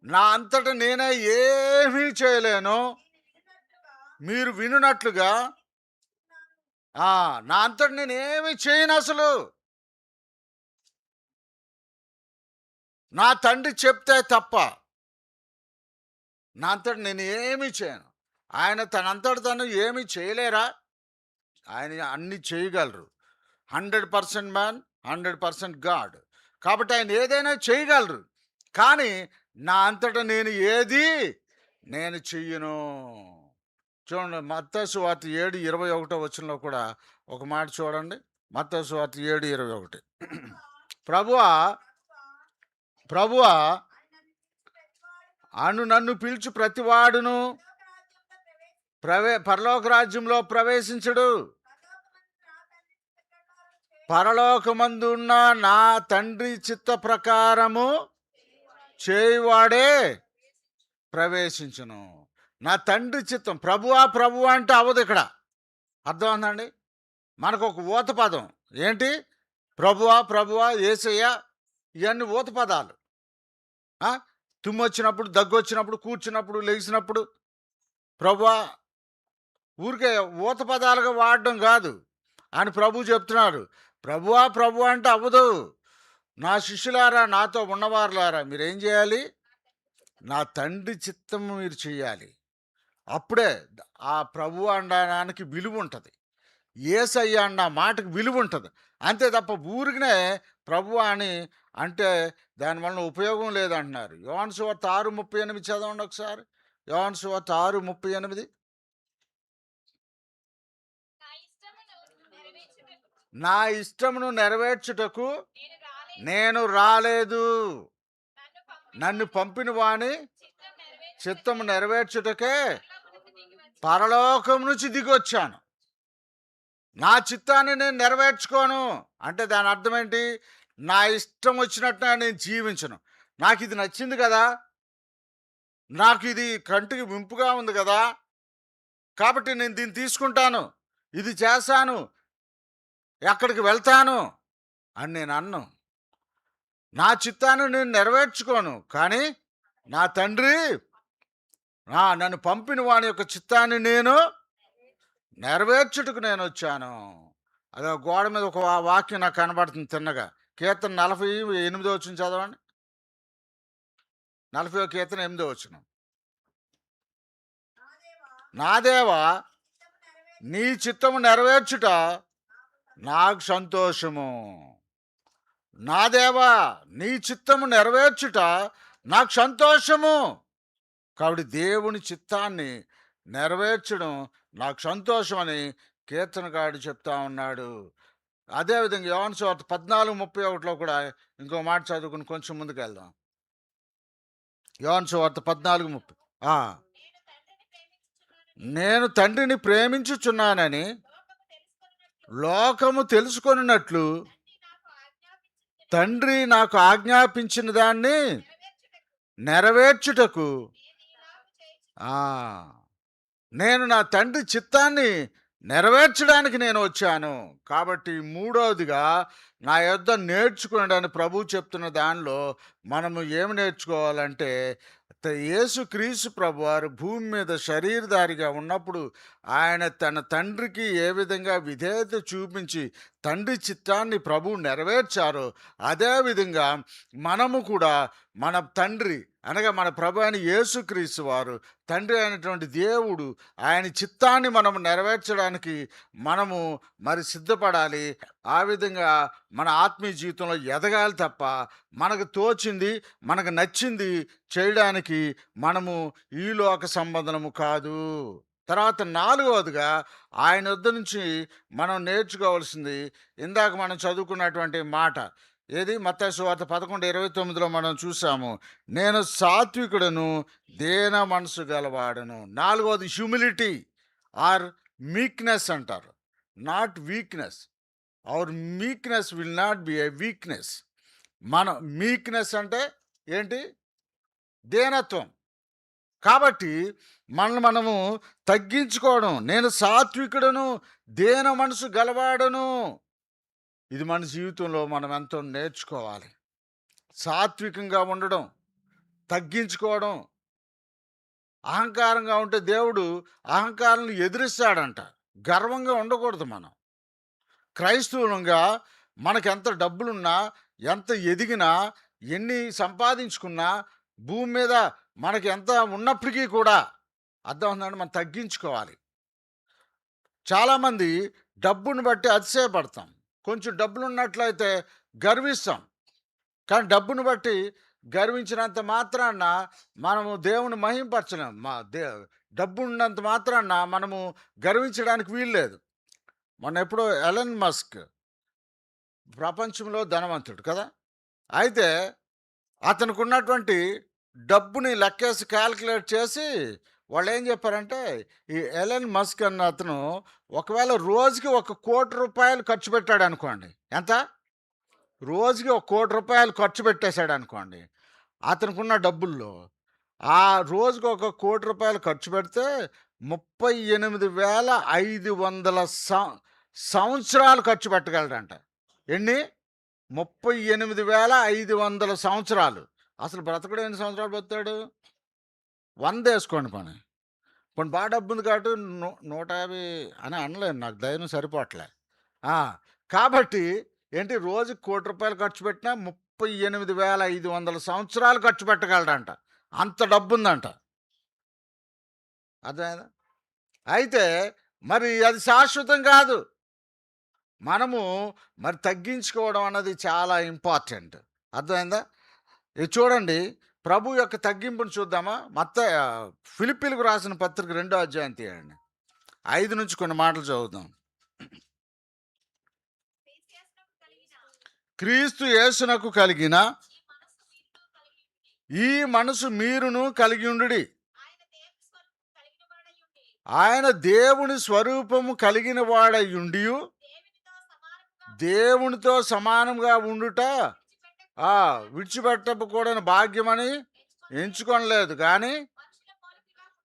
నా అంతటా నేనే ఏమీ చేయలేను, మీరు వినున్నట్లుగా. నా అంతటా నేను ఏమీ చేయను. అసలు నా తండ్రి చెప్తే తప్ప నా అంతటా నేను ఏమీ చేయను. ఆయన తనంతట తను ఏమీ చేయలేరా? ఆయన అన్ని చేయగలరు. 100% మ్యాన్, 100% గాడ్. కాబట్టి ఆయన ఏదైనా చేయగలరు. కానీ నా అంతటా నేను ఏది నేను చెయ్యను. చూడండి, మత్తయి సువార్త 7:21 వచనంలో కూడా ఒక మాట చూడండి. మత్తయి సువార్త 7:21. ప్రభువా ప్రభువా నన్ను పిలిచి ప్రతివాడును పరలోక రాజ్యంలో ప్రవేశించడు. పరలోకమందున్న నా తండ్రి చిత్త ప్రకారము చేయువాడే ప్రవేశించును. నా తండ్రి చిత్తం. ప్రభువా ప్రభువా అంటే అవ్వదు ఇక్కడ. అర్థం ఉందండి? మనకు ఒక ఊత పదం ఏంటి? ప్రభువా ప్రభువా, యేసయ్య, ఇవన్నీ ఊత పదాలు. తుమ్ము వచ్చినప్పుడు, దగ్గు వచ్చినప్పుడు, కూర్చున్నప్పుడు, లేచినప్పుడు ప్రభువా ఊరికే ఊత పదాలుగా వాడడం కాదు అని ప్రభు చెప్తున్నారు. ప్రభువా ప్రభువా అంటే అవ్వదు. నా శిష్యులారా, నాతో ఉన్నవారులారా, మీరేం చేయాలి? నా తండ్రి చిత్తము మీరు చేయాలి. అప్పుడే ఆ ప్రభు అనడానికి విలువ ఉంటుంది. యేసయ్య అన్న మాటకు విలువ ఉంటుంది. అంతే తప్ప ఊరికనే ప్రభు అని అంటే దానివల్ల ఉపయోగం లేదంటున్నారు. యోహాను సువార్త 6:38 చదవండి ఒకసారి. యోహాను సువార్త 6:38. నా ఇష్టమును నెరవేర్చుటకు నేను రాలేదు, నన్ను పంపిన వాని చిత్తము నెరవేర్చుటకే పరలోకం నుంచి దిగొచ్చాను. నా చిత్తాన్ని నేను నెరవేర్చుకోను అంటే దాని అర్థం ఏంటి? నా ఇష్టం వచ్చినట్టు నేను జీవించను. నాకు ఇది నచ్చింది కదా, నాకు ఇది కంటికి వింపుగా ఉంది కదా, కాబట్టి నేను దీన్ని తీసుకుంటాను, ఇది చేస్తాను, ఎక్కడికి వెళ్తాను అని నేను అన్ను. నా చిత్తాన్ని నేను నెరవేర్చుకోను. కానీ నా తండ్రి నన్ను పంపిన వాని యొక్క చిత్తాన్ని నేను నెరవేర్చుటకు నేను వచ్చాను. అదే గోడ మీద ఒక వాక్యం నాకు కనబడుతుంది తిన్నగా. కీర్తన 48 వచ్చిన చదవండి. 40 కీర్తన 8 వచ్చిన. నా దేవా నీ చిత్తము నెరవేర్చుట నాకు సంతోషము. నా దేవా, నీ చిత్తము నెరవేర్చుట నాకు సంతోషము. కాబట్టి దేవుని చిత్తాన్ని నెరవేర్చడం నాకు సంతోషం అని కీర్తనగాడు చెప్తా ఉన్నాడు. అదేవిధంగా యోహాను సువార్త 14:31లో కూడా ఇంకో మాట చదువుకుని కొంచెం ముందుకెళ్దాం. యోహాను సువార్త 14:30. ఆ! నేను తండ్రిని ప్రేమించుచున్నానని లోకము తెలుసుకొనున్నట్లు తండ్రి నాకు ఆజ్ఞాపించిన దాన్ని నెరవేర్చుటకు ఆ నేను నా తండ్రి చిత్తాన్ని నెరవేర్చడానికి నేను వచ్చాను. కాబట్టి మూడవదిగా నా యొద్ద నేర్చుకునడానికి ప్రభువు చెప్తున్న దానిలో మనము ఏమి నేర్చుకోవాలంటే యేసుక్రీస్తు ప్రభువారు భూమి మీద శరీరధారిగా ఉన్నప్పుడు ఆయన తన తండ్రికి ఏ విధంగా విధేయత చూపించి తండ్రి చిత్తాన్ని ప్రభువు నెరవేర్చారో అదేవిధంగా మనము కూడా మన తండ్రి అనగా మన ప్రభు అయిన యేసుక్రీస్తు వారు తండ్రి అయినటువంటి దేవుడు ఆయన చిత్తాన్ని మనం నెరవేర్చడానికి మనము మరి సిద్ధపడాలి. ఆ విధంగా మన ఆత్మీయ జీవితంలో ఎదగాలి తప్ప మనకు తోచింది మనకు నచ్చింది చేయడానికి మనము ఈ లోక సంబంధము కాదు. తర్వాత నాలుగవదిగా ఆయన వద్ద నుంచి మనం నేర్చుకోవాల్సింది ఇందాక మనం చదువుకున్నటువంటి మాట ఏది మత్తయి సువార్త 11:29లో మనం చూసాము. నేను సాత్వికుడను దేన మనసు గలవాడను. నాలుగవది హ్యూమిలిటీ ఆర్ మీక్నెస్ అంటారు. Not weakness. Our meekness will not be a weakness. మన మీక్నెస్ అంటే ఏంటి? దేనత్వం. కాబట్టి మనల్ని మనము తగ్గించుకోవడం. నేను సాత్వికుడను దేన మనసు గలవాడను. ఇది మన జీవితంలో మనం ఎంతో నేర్చుకోవాలి. సాత్వికంగా ఉండడం, తగ్గించుకోవడం. అహంకారంగా ఉంటే దేవుడు అహంకారాన్ని ఎదిరిస్తాడంట. గర్వంగా ఉండకూడదు మనం. క్రైస్తవులంగా మనకెంత డబ్బులున్నా, ఎంత ఎదిగినా, ఎన్ని సంపాదించుకున్నా, భూమి మీద మనకి ఎంత ఉన్నప్పటికీ కూడా అర్థమవుతుందంటే మనం తగ్గించుకోవాలి. చాలామంది డబ్బును బట్టి అతిశయపడతాం. కొంచెం డబ్బులు ఉన్నట్లయితే గర్విస్తాం. కానీ డబ్బును బట్టి గర్వించినంత మాత్రాన మనము దేవుని మహింపరచలేం. డబ్బు ఉన్నంత మాత్రాన మనము గర్వించడానికి వీల్లేదు. మొన్న ఎప్పుడో ఎలన్ మస్క్ ప్రపంచంలో ధనవంతుడు కదా. అయితే అతనికి ఉన్నటువంటి డబ్బుని లెక్కేసి క్యాల్కులేట్ చేసి వాళ్ళు ఏం చెప్పారంటే ఈ ఎలన్ మస్క్ అన్న అతను ఒకవేళ రోజుకి ₹1,00,00,000 ఖర్చు పెట్టాడు అనుకోండి. ఎంత? రోజుకి ₹1,00,00,000 ఖర్చు పెట్టేశాడు అనుకోండి. అతనికి ఉన్న డబ్బుల్లో ఆ రోజుకి ₹1,00,00,000 ఖర్చు పెడితే 38,500 సంవత్సరాలు ఖర్చు పెట్టగలడంట. ఎన్ని? 38,500 సంవత్సరాలు. అసలు బ్రతకడు ఎన్ని సంవత్సరాలు బతుకుతాడు? 100 వేసుకోండి పోనీ. పోనీ బాగా డబ్బు ఉంది కాబట్టి 150 అని అనలేను. నాకు ధైర్యం సరిపోవట్లే. ఆ! కాబట్టి ఏంటి రోజుకి ₹1,00,00,000 ఖర్చు పెట్టినా 38,500 సంవత్సరాలు ఖర్చు పెట్టగలడంట. అంత డబ్బుందంట. అర్థమైందా? అయితే మరి అది శాశ్వతం కాదు. మనము మరి తగ్గించుకోవడం అన్నది చాలా ఇంపార్టెంట్. అర్థమైందా? ఇది చూడండి ప్రభు యొక్క తగ్గింపును చూద్దామా? ఫిలిప్పీలకు రాసిన పత్రిక 2వ అధ్యాయం తీయండి. 5 నుంచి కొన్ని మాటలు చదువుదాం. క్రీస్తు యేసునకు కలిగిన ఈ మనసు మీరును కలిగి ఉండుడి. ఆయన దేవుని స్వరూపము కలిగిన వాడయుండి దేవునితో సమానంగా ఉండుట విడిచిపెట్టకూడని భాగ్యమని ఎంచుకొనలేదు. కానీ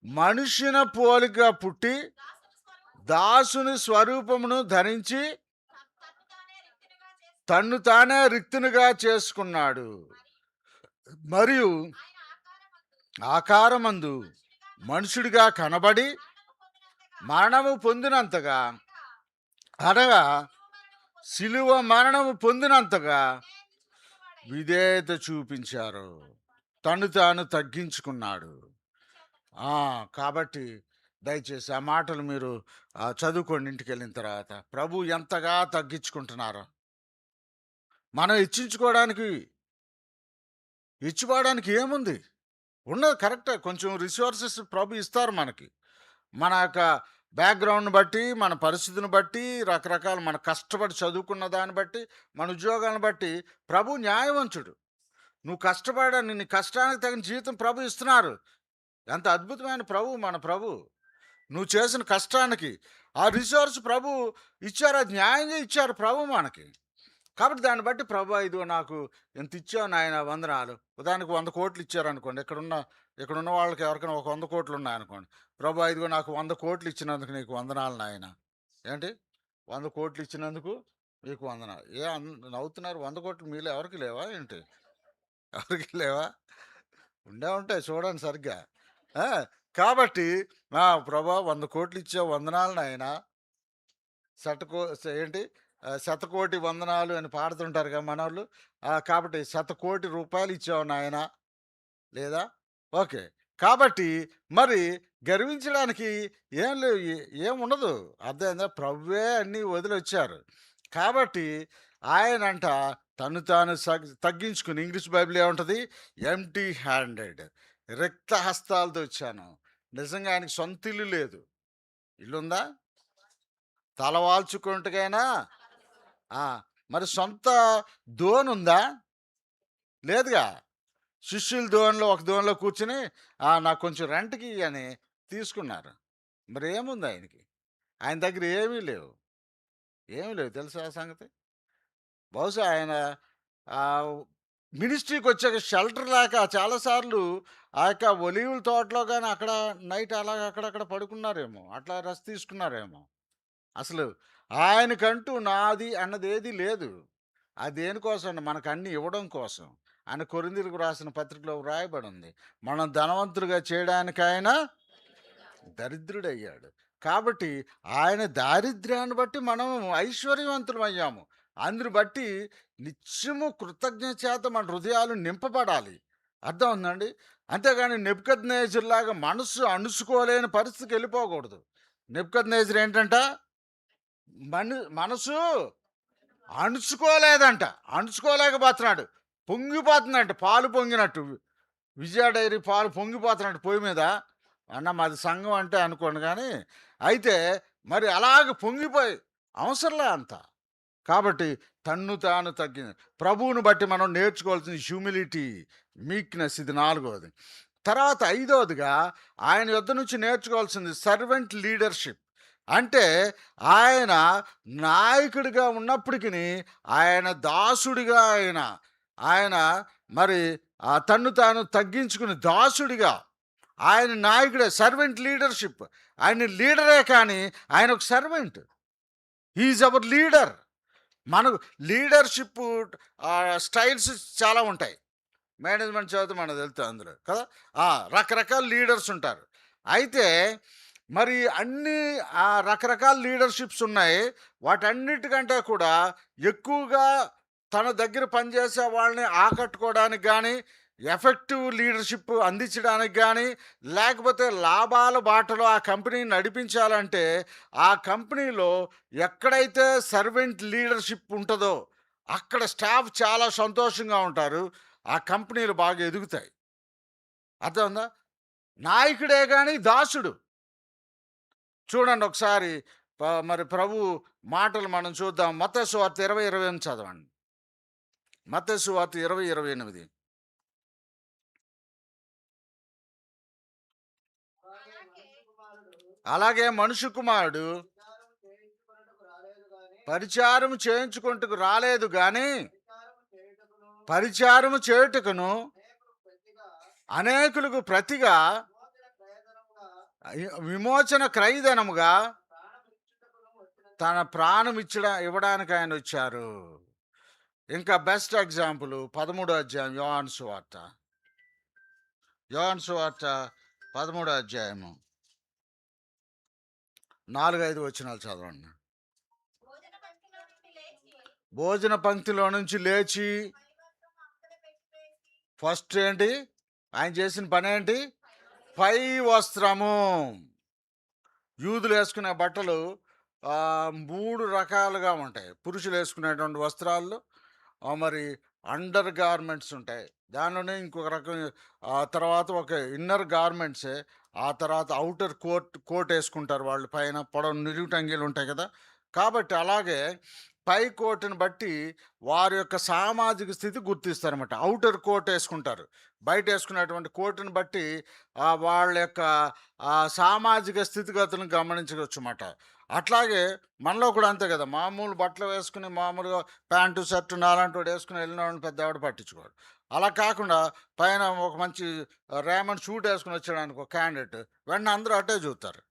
మనుషుని పోలిక పుట్టి దాసుని స్వరూపమును ధరించి తన్ను తానే రిక్తునిగా చేసుకున్నాడు. మరియు ఆకారమందు మనుషుడిగా కనబడి మరణము పొందినంతగా అనగా శిలువ మరణము పొందినంతగా విధేయత చూపించారు. తను తాను తగ్గించుకున్నాడు. కాబట్టి దయచేసి ఆ మాటలు మీరు చదువుకోండి ఇంటికి వెళ్ళిన తర్వాత. ప్రభు ఎంతగా తగ్గించుకుంటున్నారో. మనం ఇచ్చుకోవడానికి ఏముంది? ఉన్నది కరెక్టే. కొంచెం రిసోర్సెస్ ప్రభు ఇస్తారు మనకి. మన యొక్క బ్యాక్‌గ్రౌండ్‌ని బట్టి, మన పరిస్థితిని బట్టి, రకరకాల మన కష్టపడి చదువుకున్న దాన్ని బట్టి, మన ఉద్యోగాలను బట్టి ప్రభు న్యాయవంతుడు. నువ్వు కష్టపడని నీ కష్టానికి తగిన జీవితం ప్రభు ఇస్తున్నారు. ఎంత అద్భుతమైన ప్రభు మన ప్రభు. నువ్వు చేసిన కష్టానికి ఆ రిసోర్స్ ప్రభు ఇచ్చారు. అది న్యాయంగా ఇచ్చారు ప్రభు మనకి. కాబట్టి దాన్ని బట్టి ప్రభా ఇదిగో నాకు ఇంత ఇచ్చావు నాయన వందనాలు. ఉదాహరణకు 100,00,00,000 ఇచ్చారనుకోండి. ఇక్కడున్న వాళ్ళకి ఎవరికైనా ఒక 100,00,00,000 ఉన్నాయనుకోండి. ప్రభా ఇదిగో నాకు 100,00,00,000 ఇచ్చినందుకు నీకు వందనాలు నాయన. ఏంటి? 100,00,00,000 ఇచ్చినందుకు మీకు వందనాలు. నవ్వుతున్నారు? 100,00,00,000 మీలో ఎవరికి లేవా ఏంటి? ఎవరికి లేవా? ఉండే ఉంటాయి చూడండి సరిగ్గా. ఆ! కాబట్టి ప్రభా 100,00,00,000 ఇచ్చావు వందనాలు నాయనా. శతకో ఏంటి 'శతకోటి వందనాలు' అని పాడుతుంటారుగా మనోళ్ళు. కాబట్టి 100,00,00,000 రూపాయలు ఇచ్చావు నాయనా లేదా? ఓకే. కాబట్టి మరి గర్వించడానికి ఏం లేవు ఏముండదు. అర్థమైందా? ప్రభువే అన్నీ వదిలొచ్చారు. కాబట్టి ఆయనంట తన్ను తాను తగ్గించుకుని ఇంగ్లీష్ బైబిల్ ఏముంటది? ఎంప్టీ హ్యాండెడ్ రిక్త హస్తాలతో వచ్చాను. నిజంగా ఆయనకి సొంత ఇల్లు లేదు. ఇల్లుందా? తలవాల్చుకుంటకైనా ఆ! మరి సొంత దోనుందా? లేదుగా. శిష్యులు ఒక దోనిలో కూర్చొని నాకు కొంచెం రెంట్‌కి అని తీసుకున్నారు. మరేముంది ఆయనకి? ఆయన దగ్గర ఏమీ లేవు. ఏమీ లేవు తెలుసా ఆ సంగతి? బహుశా ఆయన ఆహ్, మినిస్ట్రీకొచ్చాక షెల్టర్ లేక చాలా సార్లు ఆ యొక్క ఒలీవల తోటలో గాని అక్కడ నైట్ అలాగ అక్కడక్కడ పడుకున్నారేమో! అట్లా రెస్ట్ తీసుకున్నారేమో! అసలు ఆయనకంటూ నాది అన్నదేది లేదు. అది దేనికోసం అండి? మనకన్నీ ఇవ్వడం కోసం. ఆయన కొరింథీయులకు రాసిన పత్రికలో వ్రాయబడుంది. మనం ధనవంతులుగా చేయడానికాయన దరిద్రుడయ్యాడు. కాబట్టి ఆయన దారిద్ర్యాన్ని బట్టి మనం ఐశ్వర్యవంతులమయ్యాము. అందుని బట్టి నిత్యము కృతజ్ఞత చేత మన హృదయాలు నింపబడాలి. అర్థమవుతుందండి? అంతేగాని నెబుకద్నెజరులాగా మనస్సు అణుసుకోలేని పరిస్థితికెళ్ళిపోకూడదు. నెబుకద్నెజరు ఏంటంట? మనసు అణుచుకోలేదంట. అణుచుకోలేకపోతున్నాడు. పొంగిపోతుందంట పాలు పొంగినట్టు. విజయ డైరీ పాలు పొంగిపోతున్నట్టు పొయ్యి మీద. అన్న మాది సంఘం అంటే అనుకోండి గానీ, అయితే మరి అలాగ పొంగిపోయి అవసరంలే అంత. కాబట్టి తన్ను తాను ప్రభువును బట్టి మనం నేర్చుకోవాల్సింది హ్యూమిలిటీ, మీక్‌నెస్ ఇది 4వది. తర్వాత 5వదిగా ఆయన యొద్ద నుంచి నేర్చుకోవాల్సింది సర్వెంట్ లీడర్‌షిప్. అంటే ఆయన నాయకుడిగా ఉన్నప్పటికిని ఆయన దాసుడిగా ఆయన మరి తన్ను తాను తగ్గించుకుని దాసుడిగా ఆయన నాయకుడే సర్వెంట్ లీడర్‌షిప్. ఆయన లీడరే కానీ ఆయన ఒక servant. He is our leader. మనకు లీడర్‌షిప్ స్టైల్స్ చాలా ఉంటాయి. మేనేజ్మెంట్ చదివితే మనకు తెలుస్తది అందులో కదా! రకరకాల లీడర్స్ ఉంటారు. అయితే మరి అన్ని రకరకాల లీడర్‌షిప్స్ ఉన్నాయి. వాటన్నిటికంటే కూడా ఎక్కువగా తన దగ్గర పనిచేసే వాళ్ళని ఆకట్టుకోవడానికి గానీ, ఎఫెక్టివ్ లీడర్‌షిప్ అందించడానికి గానీ, లేకపోతే లాభాల బాటలో ఆ కంపెనీని నడిపించాలంటే, ఆ కంపెనీలో ఎక్కడైతే సర్వెంట్ లీడర్‌షిప్ ఉంటదో, అక్కడ స్టాఫ్ చాలా సంతోషంగా ఉంటారు. ఆ కంపెనీలు బాగా ఎదుగుతాయి. అర్థమైందా? నాయకుడే గాని దాసుడు. చూడండి ఒకసారి మరి ప్రభు మాటలు మనం చూద్దాం. మత్తయి సువార్త 20:28 చదవండి. మత్తయి సువార్త 20:28. అలాగే మనుష్య కుమారుడు పరిచారము చేయించుకుంటకు రాలేదు గాని పరిచారము చేయుటకును అనేకులకు ప్రతిగా విమోచన క్రయధనముగా తన ప్రాణం ఇవ్వడానికి ఆయన వచ్చారు. ఇంకా బెస్ట్ ఎగ్జాంపుల్ 13వ అధ్యాయం యోహాను సువార్త. యోహాను సువార్త 13వ అధ్యాయము 4, 5 వచనాలు చదవండి. భోజన పంక్తిలో నుంచి లేచి ఫస్ట్ ఏంటి ఆయన చేసిన పని ఏంటి? పై వస్త్రము. యూదులు వేసుకునే బట్టలు 3 రకాలుగా ఉంటాయి. పురుషులు వేసుకునేటువంటి వస్త్రాల్లో మరి అండర్ గార్మెంట్స్ ఉంటాయి. దానిలోనే ఇంకొక రకం తర్వాత ఒక ఇన్నర్ గార్మెంట్సే. ఆ తర్వాత ఔటర్ కోట్ యేసుకుంటారు వాళ్ళు పైన పొడవు నిలువుటంగీలు ఉంటాయి కదా! కాబట్టి అలాగే పై కోట్‌ని బట్టి వారి యొక్క సామాజిక స్థితి గుర్తిస్తారన్నమాట. Outer coat యేసుకుంటారు. బయటేసుకున్నటువంటి కోట్‌ని బట్టి వాళ్ళ యొక్క సామాజిక స్థితిగతులను గమనించవచ్చుమాట. అట్లాగే మనలో కూడా అంతే కదా! మామూలు బట్టలు వేసుకొని మామూలుగా ప్యాంటు, షర్టు నాలాంటోడు యేసుకొని వెళ్ళినోడిని పెద్ద ఎవడు పట్టించుకోడు. అలా కాకుండా పైన ఒక మంచి రేమండ్ సూట్ యేసుకొని వచ్చాడనుకో క్యాండిడేట్, వెంటనే అందరూ అటే చూత్తారు.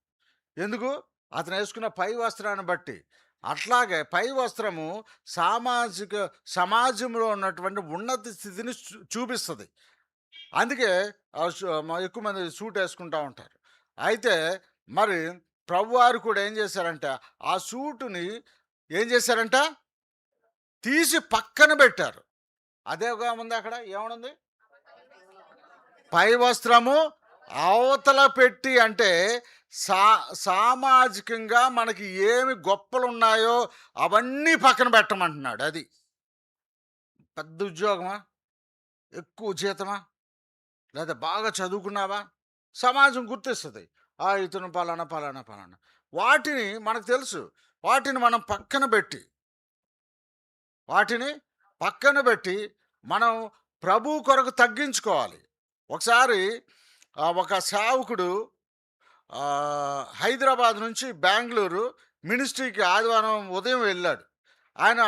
ఎందుకు? అతనేసుకున్న పై వస్త్రాన్ని బట్టి. అట్లాగే పై వస్త్రము సామాజిక సమాజంలో ఉన్నటువంటి ఉన్నత స్థితిని చూపిస్తది. అందుకే ఎక్కువ మంది సూట్ యేసుకుంటా ఉంటారు. అయితే మరి ప్రభువారు కూడా ఏం చేశారంటే, ఆ సూటుని ఏం చేశారంట? తీసి పక్కన పెట్టారు. అదేగా ఉంది అక్కడ ఏమనుంది? పై వస్త్రము అవతల పెట్టి అంటే సా సామాజికంగా మనకి ఏమి గొప్పలున్నాయో అవన్నీ పక్కన పెట్టమంటున్నాడు. అది. పెద్ద ఉద్యోగమా? ఎక్కువ జీతమా? లేదా బాగా చదువుకున్నావా? సమాజం గుర్తిస్తది. ఇతను పలానా, పలానా, పలానా. వాటిని మనకు తెలుసు. వాటిని మనం పక్కన బెట్టి, వాటిని పక్కన బెట్టి, మనం ప్రభువు కొరకు తగ్గించుకోవాలి. ఒకసారి ఒక సేవకుడు హైదరాబాద్ నుంచి బెంగుళూరు మినిస్ట్రీకి ఆదివారం ఉదయం వెళ్ళాడు. ఆయన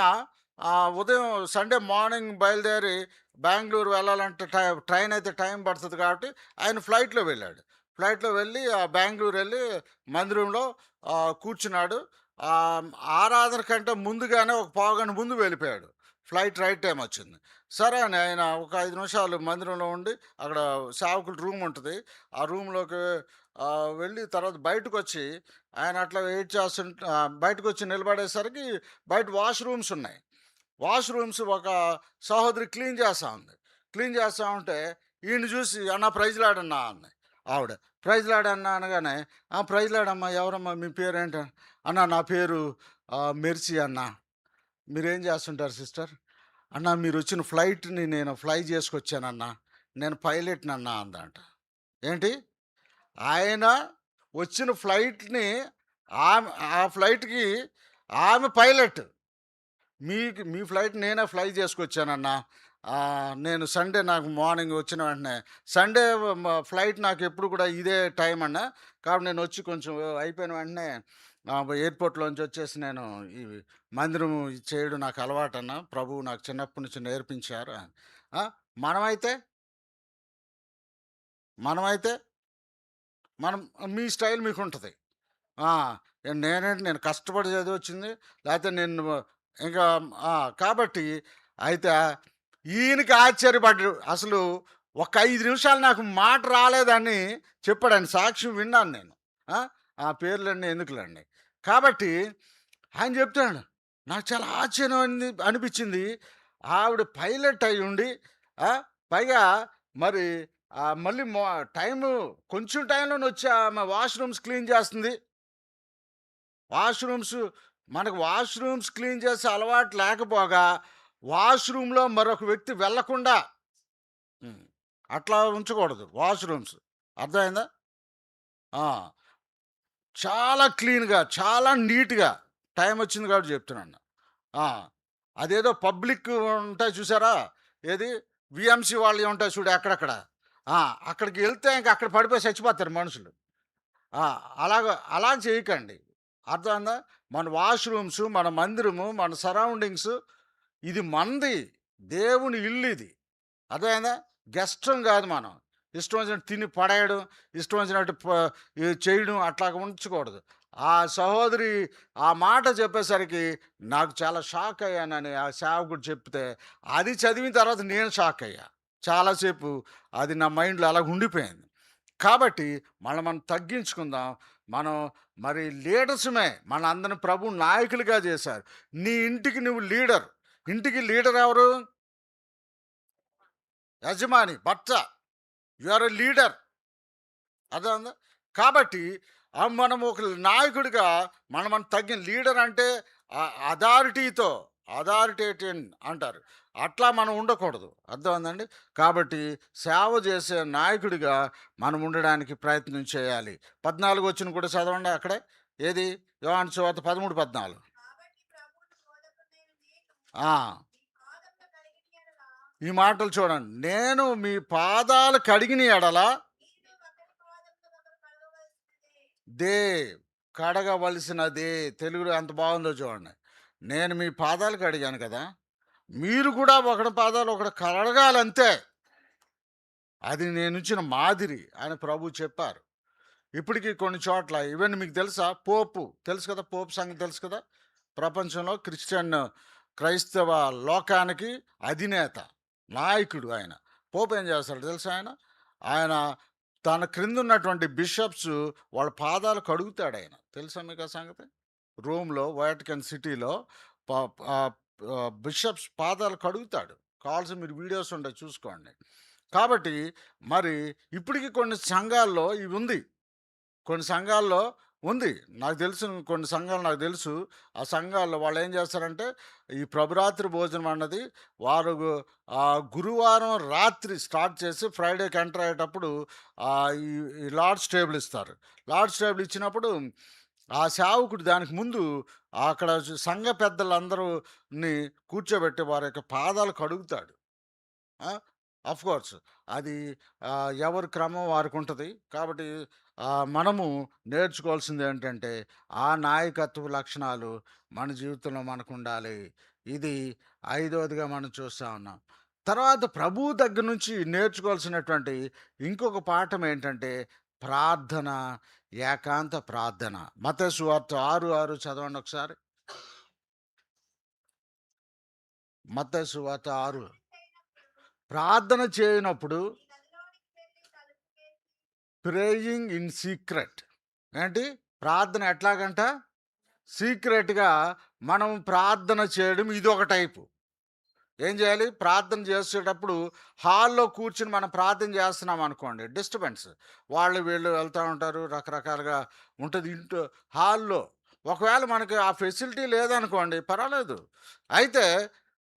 ఉదయం సండే మార్నింగ్ బయలుదేరి బెంగుళూరు వెళ్ళాలంటే ట్రైన్ అయితే టైం పడుతుంది కాబట్టి ఆయన ఫ్లైట్‌లో వెళ్ళాడు. ఫ్లైట్‌లో వెళ్ళి బెంగుళూరు వెళ్ళి మందిరంలో కూర్చున్నాడు. ఆరాధన కంటే ముందుగానే ఒక పావుగంట ముందు వెళ్ళిపోయాడు. ఫ్లైట్ రైట్ టైమ్ వచ్చింది. సరే అని ఆయన ఒక 5 నిమిషాలు మందిరంలో ఉండి అక్కడ సేవకుల రూమ్ ఉంటది. ఆ రూమ్‌లోకి వెళ్ళి తర్వాత బయటకొచ్చి ఆయన అట్లా వెయిట్ బయటకొచ్చి నిలబడేసరికి బయట వాష్‌రూమ్స్ ఉన్నాయి. వాష్‌రూమ్స్ ఒక సహోదరి క్లీన్ చేస్తా ఉంది. క్లీన్ చేస్తా ఉంటే ఈయన్ని చూసి "అన్నా ప్రైజ్ లార్డ్ అన్నా" అంది ఆవిడ. "ప్రైజ్ లార్డ్ అన్నా" అనగానే "ప్రైజ్ లార్డ్ అమ్మా, ఎవరమ్మా మీ పేరేంటి?" "అన్నా నా పేరు మెర్సీ అన్నా." "మీరేం చేస్తుంటారు సిస్టర్?" "అన్నా మీరొచ్చిన ఫ్లైట్‌ని నేను ఫ్లై చేసుకొచ్చానన్నా. నేను పైలట్‌నన్నా" అందంట. ఏంటి? ఆయన వచ్చిన ఫ్లైట్‌ని ఆ ఫ్లైట్‌కి ఆమె పైలట్. మీ ఫ్లైట్ నేనే ఫ్లై చేసుకొచ్చానన్నా. నేను సండే నాకు మార్నింగ్ వచ్చిన వెంటనే సండే ఫ్లైట్ నాకెప్పుడు కూడా ఇదే టైం అన్నా. కాబట్టి నేనొచ్చి కొంచెం అయిపోయిన వెంటనే ఎయిర్‌పోర్ట్‌లోంచి వచ్చేసి నేను ఈ మందిరం ఇది చేయడం నాకు అలవాటన్నా. ప్రభువు నాకు చిన్నప్పటి నుంచి నేర్పించారు అని. ఆ! మనమైతే, మనమైతే మనం మీ స్టైల్ మీకుంటది. ఆ! నేను కష్టపడి చదివొచ్చింది. లేతే నేను ఇంకా కాబట్టి అయితే ఈయనకి ఆశ్చర్యపడ్డాడు. అసలు ఒక 5 నిమిషాలు నాకు మాట రాలేదని చెప్పాడండి. సాక్ష్యం విన్నాను నేను. ఆ! ఆ పేర్లన్నీ ఎందుకులెండి. కాబట్టి ఆయన చెప్తున్నాడు. నాకు చాలా ఆశ్చర్యం అనిపించింది. ఆవిడ పైలట్ అయ్యుండి పైగా మరి మళ్ళీ టైము కొంచెం టైంలోనే వచ్చి ఆమె వాష్‌రూమ్స్ క్లీన్ చేస్తుంది. వాష్‌రూమ్స్ మనకు వాష్‌రూమ్స్ క్లీన్ చేసే అలవాటు లేకపోగా, వాష్‌రూమ్‌లో మరొక వ్యక్తి వెళ్ళకుండా హ్మ్. అట్లా ఉంచకూడదు వాష్‌రూమ్స్. అర్థమైందా? ఆ! చాలా క్లీన్‌గా, చాలా నీట్‌గా టైమొచ్చింది కాబట్టి చెప్తున్నాను. ఆ! అదేదో పబ్లిక్ ఉంటాయి చూసారా? ఏది వీఎంసీ వాళ్ళయి ఉంటాయి చూడు అక్కడక్కడ. ఆ! అక్కడికి ఎళ్తే ఇంక అక్కడ పడిపోయి చచ్చిపోతారు మనుషులు. అలాగ చేయకండి. అర్థమైందా? మన వాష్‌రూమ్స్, మన మందిరము, మన సరౌండింగ్స్ ఇది మనది. దేవుని ఇల్లిది. అర్థమైందా? గెస్టం గాదు మనం. ఇష్టం వచ్చినట్టు తిని పడేయడం, ఇష్టం వచ్చినట్టు చేయడం అట్లాగా ఉంచకూడదు. ఆ సహోదరి ఆ మాట చెప్పేసరికి నాకు చాలా షాక్ అయ్యానని ఆ సేవకుడు చెప్తే, అది చదివిన తర్వాత నేను షాక్ అయ్యా. చాలా సేపు అది నా మైండ్‌లో అలాగ ఉండిపోయింది. కాబట్టి మనం తగ్గించుకుందాం. మనం మరి లీడర్సమే. మనందరిని ప్రభువు నాయకులుగా చేశారు. నీ ఇంటికి నువ్వు లీడర్. ఇంటికి లీడర్ ఎవరు? యజమాని, భర్త. You are a leader. అర్థమైందా? కాబట్టి మనం ఒక నాయకుడిగా మనం తగ్గిన లీడర్ అంటే అథారిటీతో అథారిటేటివ్ అంటారు. అట్లా మనం ఉండకూడదు. అర్థమైందండి? కాబట్టి సేవ చేసే నాయకుడిగా మనం ఉండడానికి ప్రయత్నం చేయాలి. 14 వచనం కూడా చదవండి అక్కడే. ఏది? యోహాను సువార్త 13, 14. ఆ! ఈ మాటలు చూడండి. నేను మీ పాదాలు కడిగిన ఎడల దే కడగవలసినదే. తెలుగులో ఎంత బాగుందో చూడండి. నేను మీ పాదాలు కడిగాను కదా! మీరు కూడా ఒకడి పాదాలు ఒకడు కడగాలంతే. అది నేనిచ్చిన మాదిరి అని ప్రభువు చెప్పారు. ఇప్పటికి కొన్ని చోట్ల ఈవెన్ మీకు తెలుసా? పోపు తెలుసు కదా! పోపు సంగతి తెలుసు కదా! ప్రపంచంలో క్రైస్తవ లోకానికి అధినేత, నాయకుడు ఆయన. పోప్ ఏం చేస్తాడో తెలుసా ఆయన? ఆయన తన క్రిందున్నటువంటి బిషప్స్ వాళ్ళ పాదాలు కడుగుతాడాయన. తెలుసా మీకు ఆ సంగతి? రోమ్‌లో వాటికన్ సిటీలో ప ఆహ్, బిషప్స్ పాదాలు కడుగుతాడు. కావాల్సిన మీరు వీడియోస్ ఉంటాయి చూసుకోండి. కాబట్టి మరి ఇప్పటికి కొన్ని సంఘాల్లో ఇవి ఉంది. కొన్ని సంఘాల్లో ఉంది. నాకు తెలిసిన కొన్ని సంఘాలు నాకు తెలుసు. ఆ సంఘాల్లో వాళ్ళేం చేస్తారంటే, ఈ ప్రభురాత్రి భోజనం అన్నది వారు గురువారం రాత్రి స్టార్ట్ చేసి ఫ్రైడేకి ఎంటర్ అయ్యేటప్పుడు ఈ ఈ లార్డ్స్ టేబుల్ ఇస్తారు. లార్డ్స్ టేబుల్ ఇచ్చినప్పుడు ఆ సేవకుడు దానికి ముందు అక్కడ సంఘ పెద్దలందరూని కూర్చోబెట్టి వారి యొక్క పాదాలు కడుగుతాడు. ఆ! ఆఫ్‌కోర్స్ అది ఎవరి క్రమం వారికుంటది. కాబట్టి మనము నేర్చుకోవాల్సిందేంటంటే, ఆ నాయకత్వ లక్షణాలు మన జీవితంలో మనకుండాలి. ఇది ఐదవదిగా మనం చూస్తా ఉన్నాం. తర్వాత ప్రభువు దగ్గర నుంచి నేర్చుకోవాల్సినటువంటి ఇంకొక పాఠం ఏంటంటే, ప్రార్థన, ఏకాంత ప్రార్థన. మత్తయి సువార్త 6:6 చదవండి ఒకసారి. మత్తయి సువార్త 6. ప్రార్థన చేయనప్పుడు ప్రేయింగ్ ఇన్ సీక్రెట్. ఏంటి? ప్రార్థన ఎట్లాగంట? సీక్రెట్‌గా మనం ప్రార్థన చేయడం ఇదొక టైపు. ఏం చేయాలి? ప్రార్థన చేసేటప్పుడు హాల్‌లో కూర్చొని మనం ప్రార్థన చేస్తున్నాం అనుకోండి, డిస్టర్బెన్స్. వాళ్ళు వీళ్ళు వెళ్తా ఉంటారు. రకరకాలుగా ఉంటది ఇంట్లో హాల్‌లో. ఒకవేళ మనకి ఆ ఫెసిలిటీ లేదనుకోండి పర్వాలేదు. అయితే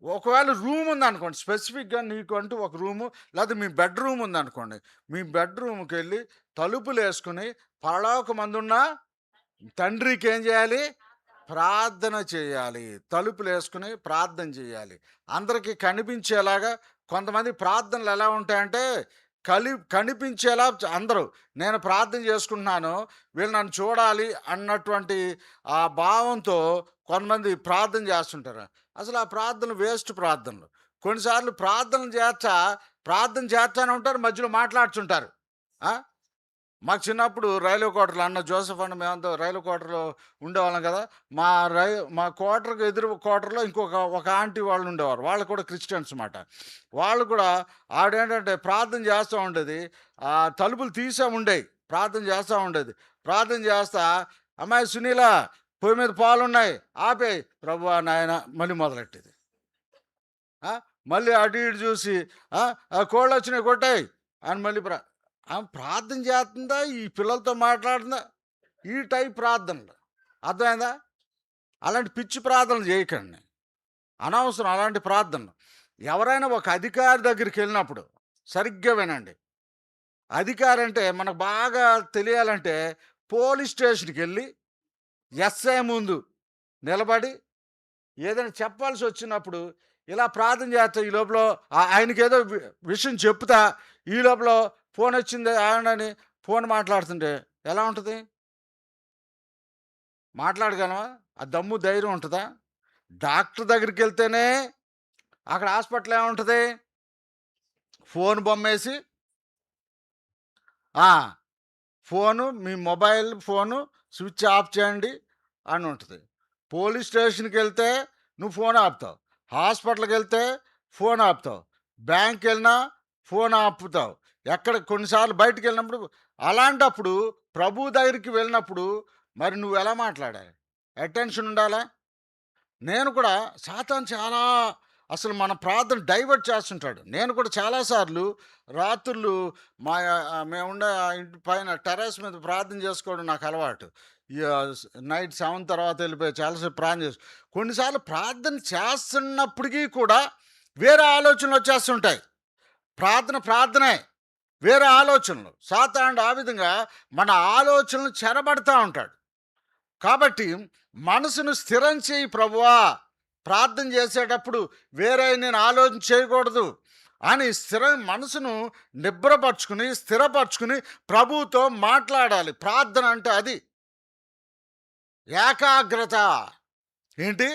ఒకవేళ రూమ్ ఉందనుకోండి, స్పెసిఫిక్‌గా నీకు అంటూ ఒక రూము, లేతే మీ బెడ్‌రూమ్ ఉందనుకోండి. మీ బెడ్‌రూమ్‌కెళ్ళి తలుపులేసుకొని పరలోకమందున్న తండ్రికేం చేయాలి? ప్రార్థన చేయాలి. తలుపులేసుకొని ప్రార్థన చేయాలి. అందరికీ కనిపించేలాగా కొంతమంది ప్రార్థనలు ఎలా ఉంటాయంటే, కనిపించేలా అందరూ నేను ప్రార్థన చేసుకుంటున్నాను, వీళ్ళు నన్ను చూడాలి అన్నటువంటి ఆ భావంతో కొంతమంది ప్రార్థన చేస్తుంటారు. అసలు ఆ ప్రార్థనలు వేస్ట్ ప్రార్థనలు. కొన్నిసార్లు ప్రార్థన చేస్తానే ఉంటారు, మధ్యలో మాట్లాడుతుంటారు. ఆ! మాకు చిన్నప్పుడు రైల్వే క్వార్టర్‌లో అన్న జోసెఫ్ అన్న మేమంతా రైల్వే క్వార్టర్‌లో ఉండేవాళ్ళం కదా! మా క్వార్టర్‌కి ఎదురు క్వార్టర్‌లో ఒక ఆంటీ వాళ్ళు ఉండేవారు. వాళ్ళు కూడా క్రిస్టియన్స్ మాట. వాళ్ళు కూడా ఆవిడేంటంటే ప్రార్థన చేస్తా ఉండేది. తలుపులు తీసే ఉండేయి. ప్రార్థన చేస్తా ఉండేది. ప్రార్థన చేస్తా, "అమ్మాయి సునీల, పొయ్యి మీద పాలున్నాయి ఆపేయి." "ప్రభువా నాయన" మళ్ళీ మొదలెట్టేది. ఆ! మళ్ళీ అటు ఇటు చూసి, "కోళ్ళొచ్చినాయి కొట్టేయి" అని మళ్ళీ ఆమె ప్రార్థన చేస్తుందా? ఈ పిల్లలతో మాట్లాడుతుందా? ఈ టైప్ ప్రార్థనలు. అర్థమైందా? అలాంటి పిచ్చి ప్రార్థనలు చేయకండి. అనవసరం అలాంటి ప్రార్థనలు. ఎవరైనా ఒక అధికారి దగ్గరికెళ్ళినప్పుడు సరిగ్గా వినండి. అధికారి అంటే మనకు బాగా తెలియాలంటే పోలీస్ స్టేషన్‌కెళ్ళి ఎస్ఐ ముందు నిలబడి ఏదైనా చెప్పాల్సొచ్చినప్పుడు ఇలా ప్రార్థన చేస్తా ఈ లోపల ఆయనకేదో విషయం చెప్తా, ఈ లోపల ఫోనొచ్చింది ఆగండని ఫోన్ మాట్లాడుతుంటే ఎలా ఉంటది? మాట్లాడగలమా? ఆ దమ్ము, ధైర్యం ఉంటదా? డాక్టర్ దగ్గరికెళ్తేనే అక్కడ హాస్పిటల్ ఏముంటది? ఫోను బొమ్మేసి ఆ! మీ మొబైల్ ఫోను స్విచ్ ఆఫ్ చేయండి అని ఉంటది. పోలీస్ స్టేషన్‌కెళ్తే నువ్వు ఫోన్ ఆపుతావు. హాస్పిటల్‌కెళ్తే ఫోన్ ఆపుతావు. బ్యాంక్‌కెళ్ళినా ఫోన్ ఆపుతావు. కొన్నిసార్లు బయటికెళ్ళినప్పుడు అలాంటప్పుడు ప్రభువు దగ్గరికి వెళ్ళినప్పుడు మరి నువ్వెలా మాట్లాడాలి? అటెన్షన్ ఉండాలా? నేను కూడా సాతాను చాలా అసలు మన ప్రార్థన డైవర్ట్ చేస్తుంటాడు. నేను కూడా చాలా సార్లు రాత్రుళ్ళు మేముండే ఆ ఇంటి పైన టెర్రస్ మీద ప్రార్థన చేసుకోవడం నాకు అలవాటు. ఈ నైట్ 7 తర్వాత వెళ్ళిపోయి చాలాసేపు ప్రార్థన కొన్నిసార్లు ప్రార్థన చేస్తున్నప్పటికీ కూడా వేరే ఆలోచనలొచ్చేస్తుంటాయి. ప్రార్థన ప్రార్థనే. వేరే ఆలోచనలు. సాతానుడు ఆ విధంగా మన ఆలోచనలు చెరబడతా ఉంటాడు. కాబట్టి మనసును స్థిరం చేయి ప్రభువా, ప్రార్థన చేసేటప్పుడు వేరే నేను ఆలోచన చేయకూడదు అని మనసును నిబ్రపరుచుకుని, స్థిరపరుచుకుని ప్రభువుతో మాట్లాడాలి. ప్రార్థన అంటే అది. ఏకాగ్రత. ఏంటి?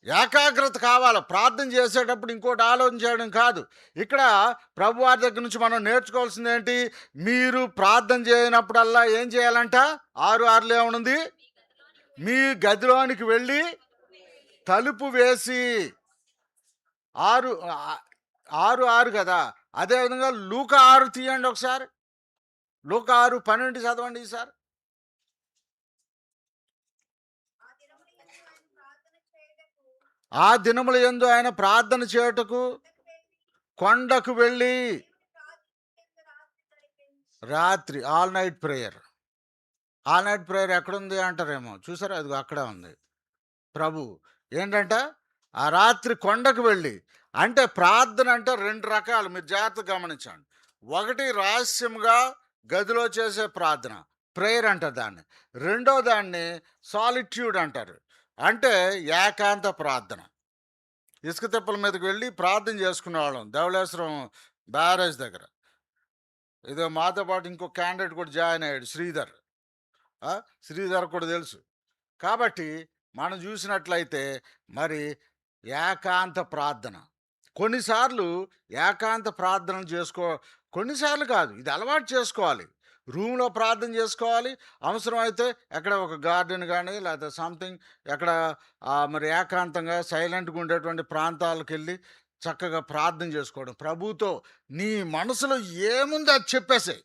ఏకాగ్రత కావాలి. ప్రార్థన చేసేటప్పుడు ఇంకోటి ఆలోచన చేయడం కాదు. ఇక్కడ ప్రభువారి దగ్గర నుంచి మనం నేర్చుకోవాల్సింది ఏంటి? మీరు ప్రార్థన చేయనప్పుడల్లా ఏం చేయాలంట? 6:6లో ఏమనుంది? మీ గదిలోనికి వెళ్ళి తలుపు వేసి 6 6:6 కదా! అదేవిధంగా లూకా 6 తీయండి ఒకసారి. లూకా 6:12 చదవండి ఈసారి. ఆ దినముల యందు ఆయన ప్రార్థన చేయుటకు కొండకు వెళ్ళి రాత్రి all night prayer. All night prayer ఎక్కడుంది అంటారేమో. చూసారా? అదిగో అక్కడే ఉంది. ప్రభు ఏంటంట? ఆ రాత్రి కొండకు వెళ్ళి. అంటే ప్రార్థన అంటే 2 రకాలు, మీరు జాగ్రత్తగా గమనించండి. ఒకటి రహస్యంగా గదిలో చేసే ప్రార్థన, ప్రేయర్ అంటారు దాన్ని. రెండో దాన్ని సాలిట్యూడ్ అంటారు. అంటే ఏకాంత ప్రార్థన. ఇసుక తిప్పల మీదకి వెళ్ళి ప్రార్థన చేసుకునేవాళ్ళం ధవళేశ్వరం బ్యారేజ్ దగ్గర. ఇదో మాతో పాటు ఇంకో క్యాండిడేట్ కూడా జాయిన్ అయ్యాడు, శ్రీధర్. శ్రీధర్ కూడా తెలుసు. కాబట్టి మనం చూసినట్లయితే మరి ఏకాంత ప్రార్థన. కొన్నిసార్లు ఏకాంత ప్రార్థనలు కొన్నిసార్లు కాదు, ఇది అలవాటు చేసుకోవాలి. రూమ్లో ప్రార్థన చేసుకోవాలి. అవసరమైతే ఎక్కడ ఒక గార్డెన్ కానీ లేకపోతే సంథింగ్ ఎక్కడ మరి ఏకాంతంగా సైలెంట్గా ఉండేటువంటి ప్రాంతాలకు వెళ్ళి చక్కగా ప్రార్థన చేసుకోవడం. ప్రభుతో నీ మనసులో ఏముందో అది చెప్పేసే.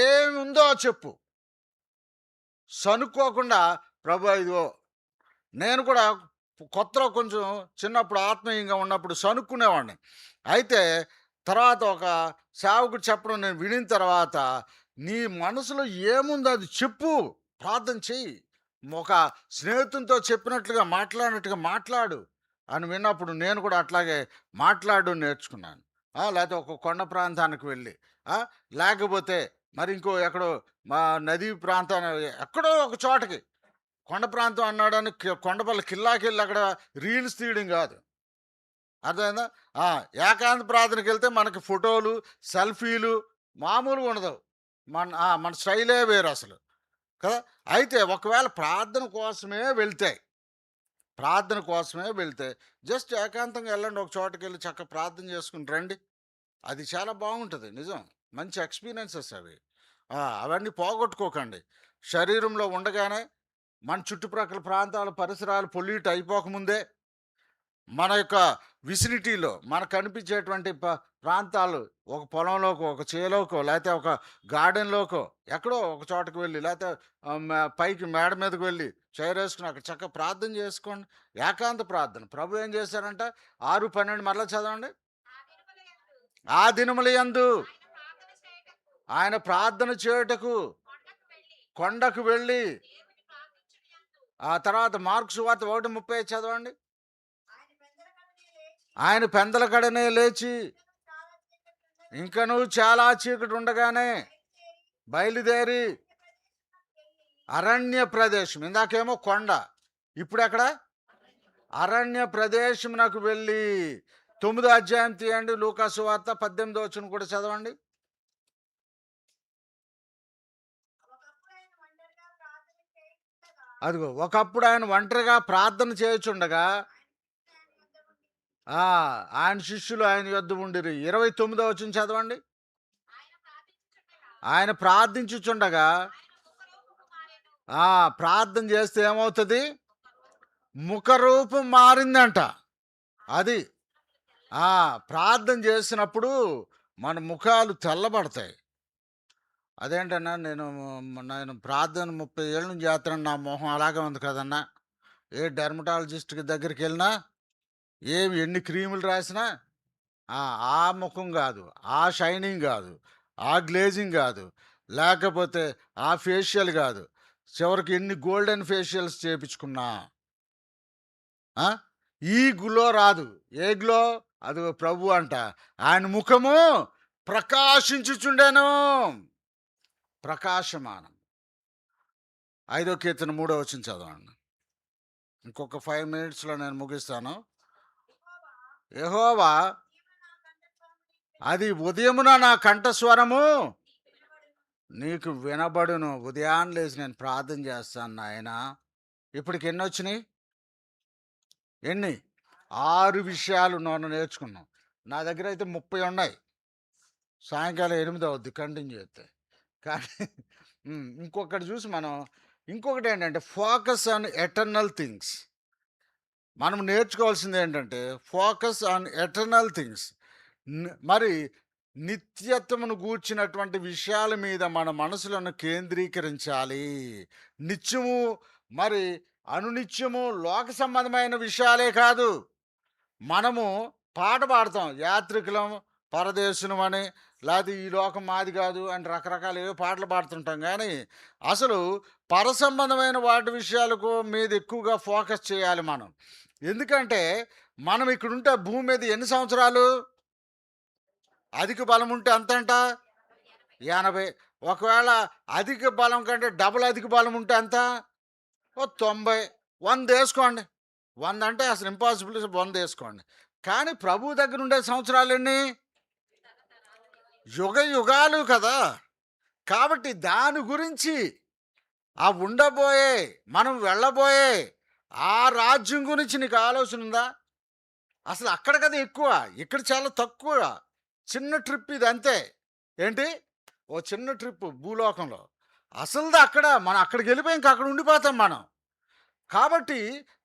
ఏముందో చెప్పు. సనుక్కోకుండా ప్రభు ఇదిగో. నేను కూడా కొత్తలో కొంచెం చిన్నప్పుడు ఆత్మీయంగా ఉన్నప్పుడు సనుక్కునేవాడిని. అయితే తర్వాత ఒక సేవకుడు చెప్పడం నేను వినిన తర్వాత, నీ మనసులో ఏముందో అది చెప్పు, ప్రార్థన చెయ్యి. ఒక స్నేహితునితో చెప్పినట్లుగా మాట్లాడినట్టుగా మాట్లాడు అని విన్నప్పుడు నేను కూడా అట్లాగే మాట్లాడడం నేర్చుకున్నాను. లేకపోతే ఒక కొండ ప్రాంతానికి వెళ్ళి, లేకపోతే మరి ఇంకో ఎక్కడో మా నదీ ప్రాంతాన్ని ఎక్కడో ఒక చోటకి, కొండ ప్రాంతం అన్నాడని కొండపల్లి కిల్లాకెళ్ళి అక్కడ రీల్స్ తీయడం కాదు. అర్థమైందా? ఏకాంత ప్రార్థనకి వెళ్తే మనకి ఫోటోలు, సెల్ఫీలు మామూలుగా ఉండదు. మన స్టైలే వేరు అసలు కదా. అయితే ఒకవేళ ప్రార్థన కోసమే వెళ్తే జస్ట్ ఏకాంతంగా వెళ్ళండి, ఒక చోటకి వెళ్ళి చక్కగా ప్రార్థన చేసుకుని రండి. అది చాలా బాగుంటుంది. నిజం. మంచి ఎక్స్పీరియన్సెస్ అవి. అవన్నీ పోగొట్టుకోకండి. శరీరంలో ఉండగానే మన చుట్టుప్రక్కల ప్రాంతాల పరిసరాలు పొల్యూట్ అయిపోకముందే మన యొక్క విసినిటీలో మనకు కనిపించేటువంటి ప్రాంతాలు, ఒక పొలంలోకో, ఒక చేలోకో, లేకపోతే ఒక గార్డెన్లోకో ఎక్కడో ఒక చోటకు వెళ్ళి, లేకపోతే పైకి మేడ మీదకి వెళ్ళి చైర్ వేసుకుని అక్కడ చక్కగా ప్రార్థన చేసుకోండి. ఏకాంత ప్రార్థన. ప్రభు ఏం చేశారంట? 6:12 మరలా చదవండి. ఆ దినముల యందు ఆయన ప్రార్థన చేయుటకు కొండకు వెళ్ళి. ఆ తర్వాత మార్కు సువార్త 1:30 చదవండి. ఆయన పెందలకడనే లేచి ఇంకను చాలా చీకటి ఉండగానే బయలుదేరి అరణ్య ప్రదేశం. ఇందాకేమో కొండ, ఇప్పుడు ఎక్కడ? అరణ్య ప్రదేశమునకు వెళ్ళి. 9వ అధ్యాయం తీయండి. లూకా సువార్త 18వ వచనం కూడా చదవండి. అదిగో, ఒకప్పుడు ఆయన ఒంటరిగా ప్రార్థన చేయుచుండగా ఆయన శిష్యులు ఆయన యొద్ద ఉండిరి. 29వ వచనం చదవండి. ఆయన ప్రార్థించుచుండగా ప్రార్థన చేస్తే ఏమవుతుంది? ముఖరూపం మారిందంట. అది ప్రార్థన చేసినప్పుడు మన ముఖాలు తెల్లబడతాయి. అదేంటన్నా, నేను ప్రార్థన 30 ఏళ్ళ నుంచి చేస్తున్నాను, నా మొహం అలాగే ఉంది కదన్నా. ఏ డెర్మటాలజిస్ట్కి దగ్గరికి వెళ్ళినా ఏమి ఎన్ని క్రీములు రాసినా ఆ! ఆ ముఖం గాదు, ఆ షైనింగ్ గాదు, ఆ గ్లేజింగ్ గాదు, లేకపోతే ఆ ఫేషియల్ గాదు. చివరికి ఎన్ని గోల్డెన్ ఫేషియల్స్ చేపిచ్చుకున్నా ఆ! ఈ గ్లో రాదు. ఏ గ్లో? అదిగో ప్రభు అంట. ఆయన ముఖము ప్రకాశించుచుండెను. ప్రకాశమానం. 5 కీర్తన 3 వచనం చదవండి. ఇంకొక 5 మినిట్స్‌లో నేను ముగిస్తాను. యెహోవా అది ఉదయమున నా కంఠస్వరము నీకు వినబడును. ఉదయాన లేసి నేను ప్రార్థన చేస్తాను నాయనా. ఇప్పటికి ఎన్నొచ్చినియి? ఎన్ని? 6 విషయాలు మనం నేర్చుకున్నాం. నా దగ్గరైతే 30 ఉన్నాయి. సాయంకాలం 8 అవుద్ది కంటిన్యూ చేస్తే. కానీ ఇంకొకటి చూసి మనం ఇంకొకటేంటంటే ఫోకస్ ఆన్ ఎటర్నల్ థింగ్స్. మనం నేర్చుకోవాల్సిందేంటంటే ఫోకస్ ఆన్ ఎటర్నల్ థింగ్స్. మరి నిత్యత్వమును గూర్చినటువంటి విషయాల మీద మన మనసులను కేంద్రీకరించాలి. నిత్యము మరి అనునిత్యము లోక సంబంధమైన విషయాలే కాదు. మనము పాట పాడతాం. యాత్రికులం, పరదేశులం అని, లేతే ఈ లోకం మాది కాదు అని రకరకాల ఏవో పాటలు పాడుతుంటాం గానీ, అసలు పరసంబంధమైన వాటి విషయాలకు మీద ఎక్కువగా ఫోకస్ చేయాలి మనం. ఎందుకంటే, మనం ఇక్కడుంటే భూమి మీద ఎన్ని సంవత్సరాలు? అధిక బలం ఉంటే ఎంతంట? 80. ఒకవేళ అధిక బలం కంటే డబుల్ అధిక బలం ఉంటే ఎంత? ఓ 90. 100 ఏసుకోండి. 100 అంటే అసలు ఇంపాసిబుల్. 100 ఏసుకోండి. కానీ ప్రభువు దగ్గర ఉండే సంవత్సరాలెన్ని? యుగ యుగాలు కదా! కాబట్టి దాని గురించి ఆ ఉండబోయే, మనం వెళ్ళబోయే ఆ రాజ్యం గురించి నీకు ఆలోచన ఉందా? అసలు అక్కడ కదా ఎక్కువ. ఇక్కడ చాలా తక్కువ. చిన్న ట్రిప్ ఇది అంతే. ఏంటి? ఓ చిన్న ట్రిప్ భూలోకంలో. అసలుది అక్కడ. మనం అక్కడికెళ్ళిపోయి ఇంక అక్కడ ఉండిపోతాం మనం. కాబట్టి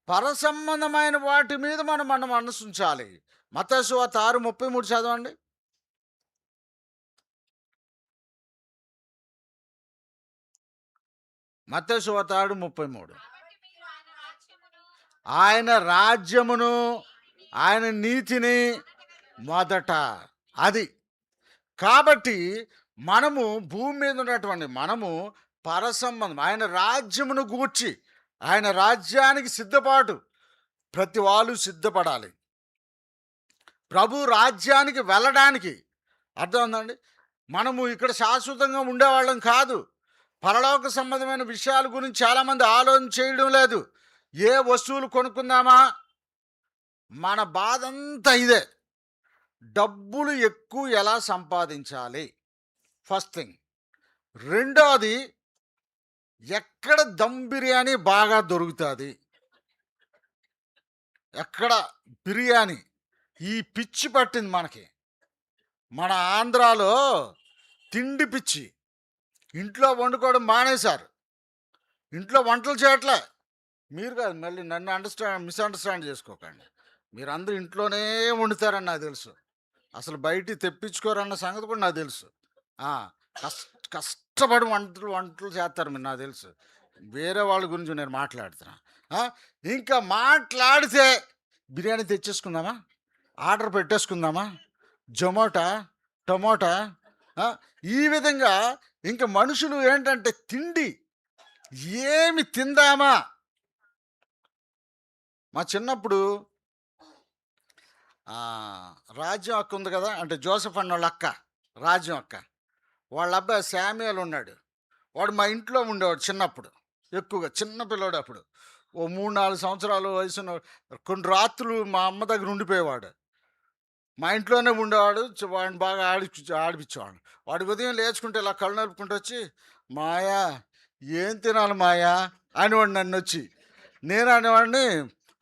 పరసంబంధమైన వాటి మీద మనం మన మనసుంచాలి. మత్తయి సువార్త 6:33 చదవండి. మత్తయి సువార్త 6:33. ఆయన రాజ్యమును, ఆయన నీతిని మొదట. అది. కాబట్టి మనము భూమి మీద ఉన్నటువంటి మనము పరసంబంధం ఆయన రాజ్యమును గూర్చి, ఆయన రాజ్యానికి సిద్ధపాటు ప్రతి వాళ్ళు సిద్ధపడాలి. ప్రభు రాజ్యానికి వెళ్ళడానికి అర్థం ఉందండి. మనము ఇక్కడ శాశ్వతంగా ఉండేవాళ్ళం కాదు. పరలోక సంబంధమైన విషయాల గురించి చాలామంది ఆలోచన చేయడం లేదు. ఏ వస్తువులు కొనుక్కుందామా? మన బాధంతా ఇదే. డబ్బులు ఎక్కువ ఎలా సంపాదించాలి? First thing. రెండోది, ఎక్కడ దమ్ బిర్యానీ బాగా దొరుకుతుంది? ఎక్కడ బిర్యానీ? ఈ పిచ్చి పట్టింది మనకి. మన ఆంధ్రాలో తిండి పిచ్చి. ఇంట్లో వండుకోవడం మానేశారు. ఇంట్లో వంటలు చేయట్లే. మీరు కాదు, మళ్ళీ నన్ను మిస్అండర్స్టాండ్ చేసుకోకండి. మీరందరూ ఇంట్లోనే వండుతారని నాకు తెలుసు. అసలు బయటికి తెప్పించుకోరన్న సంగతి కూడా నాకు తెలుసు. ఆ! కష్టపడి వంటలు చేస్తారు మీరు, నాకు తెలుసు. వేరే వాళ్ళ గురించి నేను మాట్లాడుతున్నా. ఆ! ఇంకా మాట్లాడితే బిర్యానీ తెచ్చేసుకుందామా? ఆర్డర్ పెట్టేసుకుందామా? జొమాటా, టొమాటా, ఆ! ఈ విధంగా ఇంక మనుషులు ఏంటంటే తిండి ఏమి తిందామా? మా చిన్నప్పుడు రాజ్యం అక్క ఉంది కదా! అంటే జోసెఫ్ అన్నోళ్ళ అక్క. రాజ్యం అక్క. వాళ్ళ అబ్బాయి శామ్యూల్ ఉన్నాడు. వాడు మా ఇంట్లో ఉండేవాడు చిన్నప్పుడు. ఎక్కువగా చిన్న పిల్లోడు అప్పుడు. ఓ 3, 4 సంవత్సరాల వయసున్న కొన్ని రాత్రులు మా అమ్మ దగ్గర ఉండిపోయేవాడు. మా ఇంట్లోనే ఉండేవాడు. వాడిని బాగా ఆడిపిచ్చేవాడిని. వాడు ఉదయం లేచుకుంటే ఇలా కళ్ళు నలుపుకుంటూ వచ్చి, "మాయా ఏం తినాలి మాయా" అనేవాడు నన్నొచ్చి. నేను అనేవాడిని,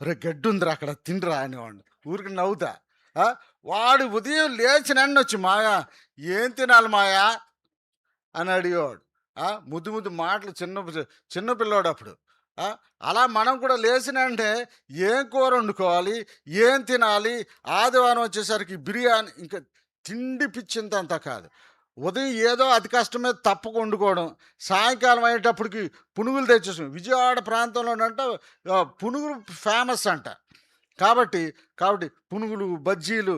"ఒరేయ్ గడ్డుందిరా అక్కడ తినరా" అనేవాడిని. ఊరికి నవ్వుతా. ఆ! వాడు ఉదయం లేచి నన్నొచ్చి, "మాయా ఏం తినాలి మాయా" అని అడిగేవాడు. ముద్దు ముద్దు మాటలు చిన్న పిల్లోడప్పుడు. ఆ! అలా మనం కూడా లేచినంటే ఏం కూర వండుకోవాలి? ఏం తినాలి? ఆదివారం వచ్చేసరికి బిర్యానీ ఇంకా తిండి పిచ్చింతంతా కాదు. ఉదయం ఏదో అతి కష్టం మీద తప్పక వండుకోవడం. సాయంకాలం అయ్యేటప్పటికి పునుగులు తెచ్చేసుకుని విజయవాడ ప్రాంతంలోనంట పునుగులు ఫేమస్ అంట. కాబట్టి, కాబట్టి పునుగులు, బజ్జీలు,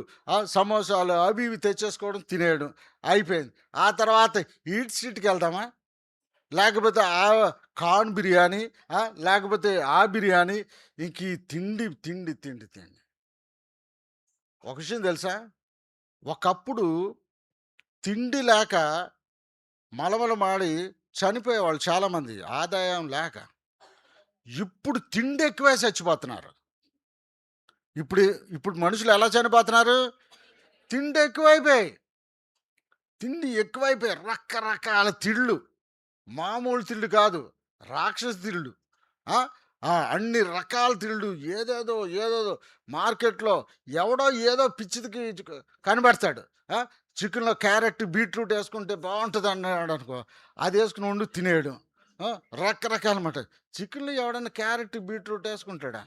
సమోసాలు అవి ఇవి తెచ్చేసుకోవడం, తినేయడం అయిపోయింది. ఆ తర్వాత ఈట్ స్ట్రీట్‌కెళ్దామా? లేకపోతే కార్న్ బిర్యానీ, లేకపోతే ఆ బిర్యానీ, ఇంక ఈ తిండి, తిండి, తిండి, తిండి. ఒక విషయం తెలుసా? ఒకప్పుడు తిండి లేక మలమలమాడి చనిపోయేవాళ్ళు చాలామంది ఆదాయం లేక. ఇప్పుడు తిండెక్కువై చచ్చిపోతున్నారు. ఇప్పుడు ఇప్పుడు మనుషులు ఎలా చనిపోతున్నారు? తిండెక్కువైపోయాయి. తిండి ఎక్కువైపోయాయి. రకరకాల తిళ్ళు. మామూలు తిళ్ళు కాదు. రాక్షస తిళ్ళు. ఆ! అన్ని రకాల తిళ్ళు. ఏదేదో, ఏదేదో మార్కెట్‌లో ఎవడో ఏదో పిచ్చిదికి కనిపెడతాడు. ఆ! చికెన్‌లో క్యారెట్, బీట్రూట్ యేసుకుంటే బావుంటదన్నాడనుకో, అదేసుకొని వండి తినేయడం. ఆ! రకరకాలమాట. చికెన్‌లో ఎవడన్నా క్యారెట్, బీట్రూట్ యేసుకుంటాడా?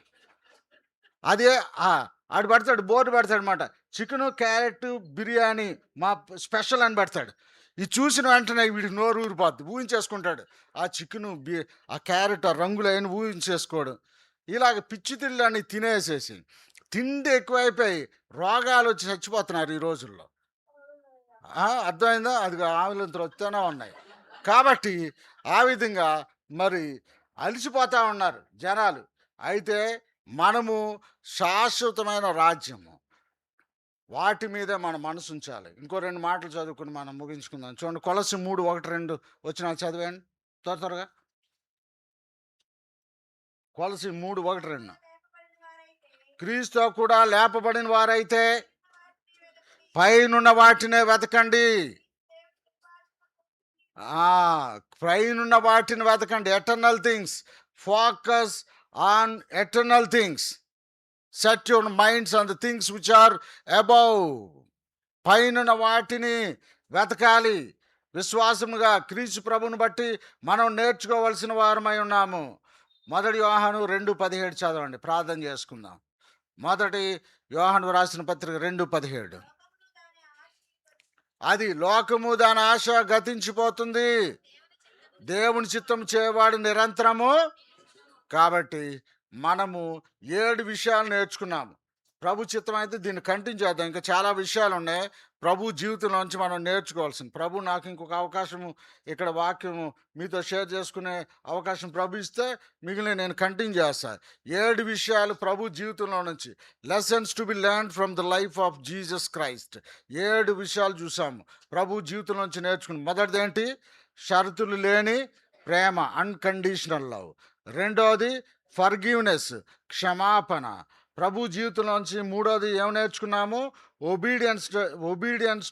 అదే ఆ! ఆడు పెడతాడు, బోర్డ్ పెడతాడనమాట. చికెను, క్యారెట్టు, బిర్యానీ మా స్పెషల్ అని పెడతాడు. ఇది చూసిన వెంటనే వీడికి నోరు ఊరిపోద్ది. ఊహించేసుకుంటాడు. ఆ చికెను, ఆ క్యారెట్, ఆ రంగులయన్నీ ఊహించేసుకోవడం. ఇలాగ పిచ్చి తిళ్ళని తినేసేసి, తిండి ఎక్కువైపోయి రోగాలొచ్చి చచ్చిపోతున్నారు ఈ రోజుల్లో. అర్థమైందా? అదిగో ఆవులింతలు వస్తూనే ఉన్నాయి. కాబట్టి ఆ విధంగా మరి అలిసిపోతా ఉన్నారు జనాలు. అయితే మనము శాశ్వతమైన రాజ్యము. వాటి మీదే మన మనసుంచాలి. ఇంకో 2 మాటలు చదువుకొని మనం ముగించుకుందాం. చూడండి, కొలస్సి 3, 1, 2 వచనాలు చదివండి. త్వరగా. కొలస్సి 3, 1, 2. క్రీస్తుతో కూడా లేపబడిన వారైతే పైనున్న వాటినే వెతకండి. ఆ! పైనున్న వాటిని వెతకండి. Eternal things. Focus on eternal things. Set your minds on the things which are above. పైనున్న వాటిని వెతకాలి. విశ్వాసముగా క్రీస్తు ప్రభువుని బట్టి మనం నేర్చుకోవలసిన వారమై ఉన్నాము. మొదటి యోహాను 2:17 చదవండి. ప్రార్థన చేసుకుందాం. మొదటి యోహాను రాసిన పత్రిక 2:17. అది లోకము దాని ఆశ గతించిపోతుంది. దేవుని చిత్తం చేయవాడు నిరంతరము. కాబట్టి మనము 7 విషయాలు నేర్చుకున్నాము. ప్రభు చిత్తం అయితే దీన్ని కంటిన్యూ చేద్దాం. ఇంకా చాలా విషయాలు ఉన్నాయి. ప్రభు జీవితంలోంచి మనం నేర్చుకోవాల్సింది. ప్రభు నాకు ఇంకొక అవకాశము ఇక్కడ వాక్యము మీతో షేర్ చేసుకునే అవకాశం ప్రభు ఇస్తే మిగిలిన నేను కంటిన్యూ చేస్తా. 7 విషయాలు ప్రభు జీవితంలో నుంచి, lessons to be learned from the life of Jesus Christ. 7 విషయాలు చూసాము. ప్రభు జీవితం నుంచి నేర్చుకుని మొదటిది ఏంటి? షరతులు లేని ప్రేమ, అన్‌కండీషనల్ లవ్. రెండోది ఫర్‌గివ్‌నెస్, క్షమాపణ. ప్రభు జీవితంలోంచి మూడోది ఏం నేర్చుకున్నాము? Obedience obedience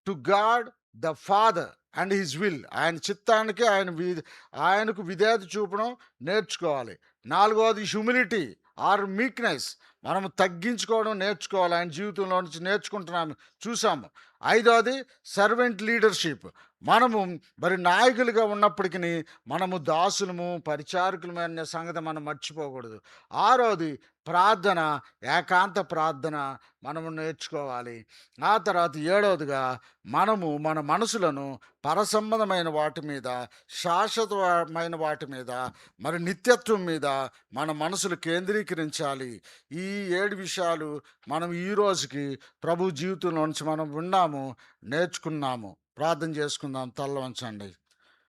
to God the father and his will. ఆయన చిత్తానికి ఆయనకు విధేయత చూపడం నేర్చుకోవాలి. నాలుగవది హ్యూమిలిటీ ఆర్ మీక్నెస్. మనం తగ్గించుకోవడం నేర్చుకోవాలి. ఆయన జీవితంలో నుంచి నేర్చుకుంటున్నాము, చూసాము. ఐదవది సర్వెంట్ లీడర్షిప్. మనము మరి నాయకులుగా ఉన్నప్పటికీ మనము దాసులము, పరిచారకులము అనే సంగతి మనం మర్చిపోకూడదు. ఆరోది ప్రార్థన, ఏకాంత ప్రార్థన మనము నేర్చుకోవాలి. ఆ తర్వాత ఏడవదిగా మనము మన మనసులను పరసంబంధమైన వాటి మీద, శాశ్వతమైన వాటి మీద, మరి నిత్యత్వం మీద మన మనసులు కేంద్రీకరించాలి. ఈ 7 విషయాలు మనం ఈ రోజుకి ప్రభు జీవితంలో నుంచి మనం విన్నాము, నేర్చుకున్నాము. ప్రార్థన చేసుకుందాం. తల్ల వంచండి.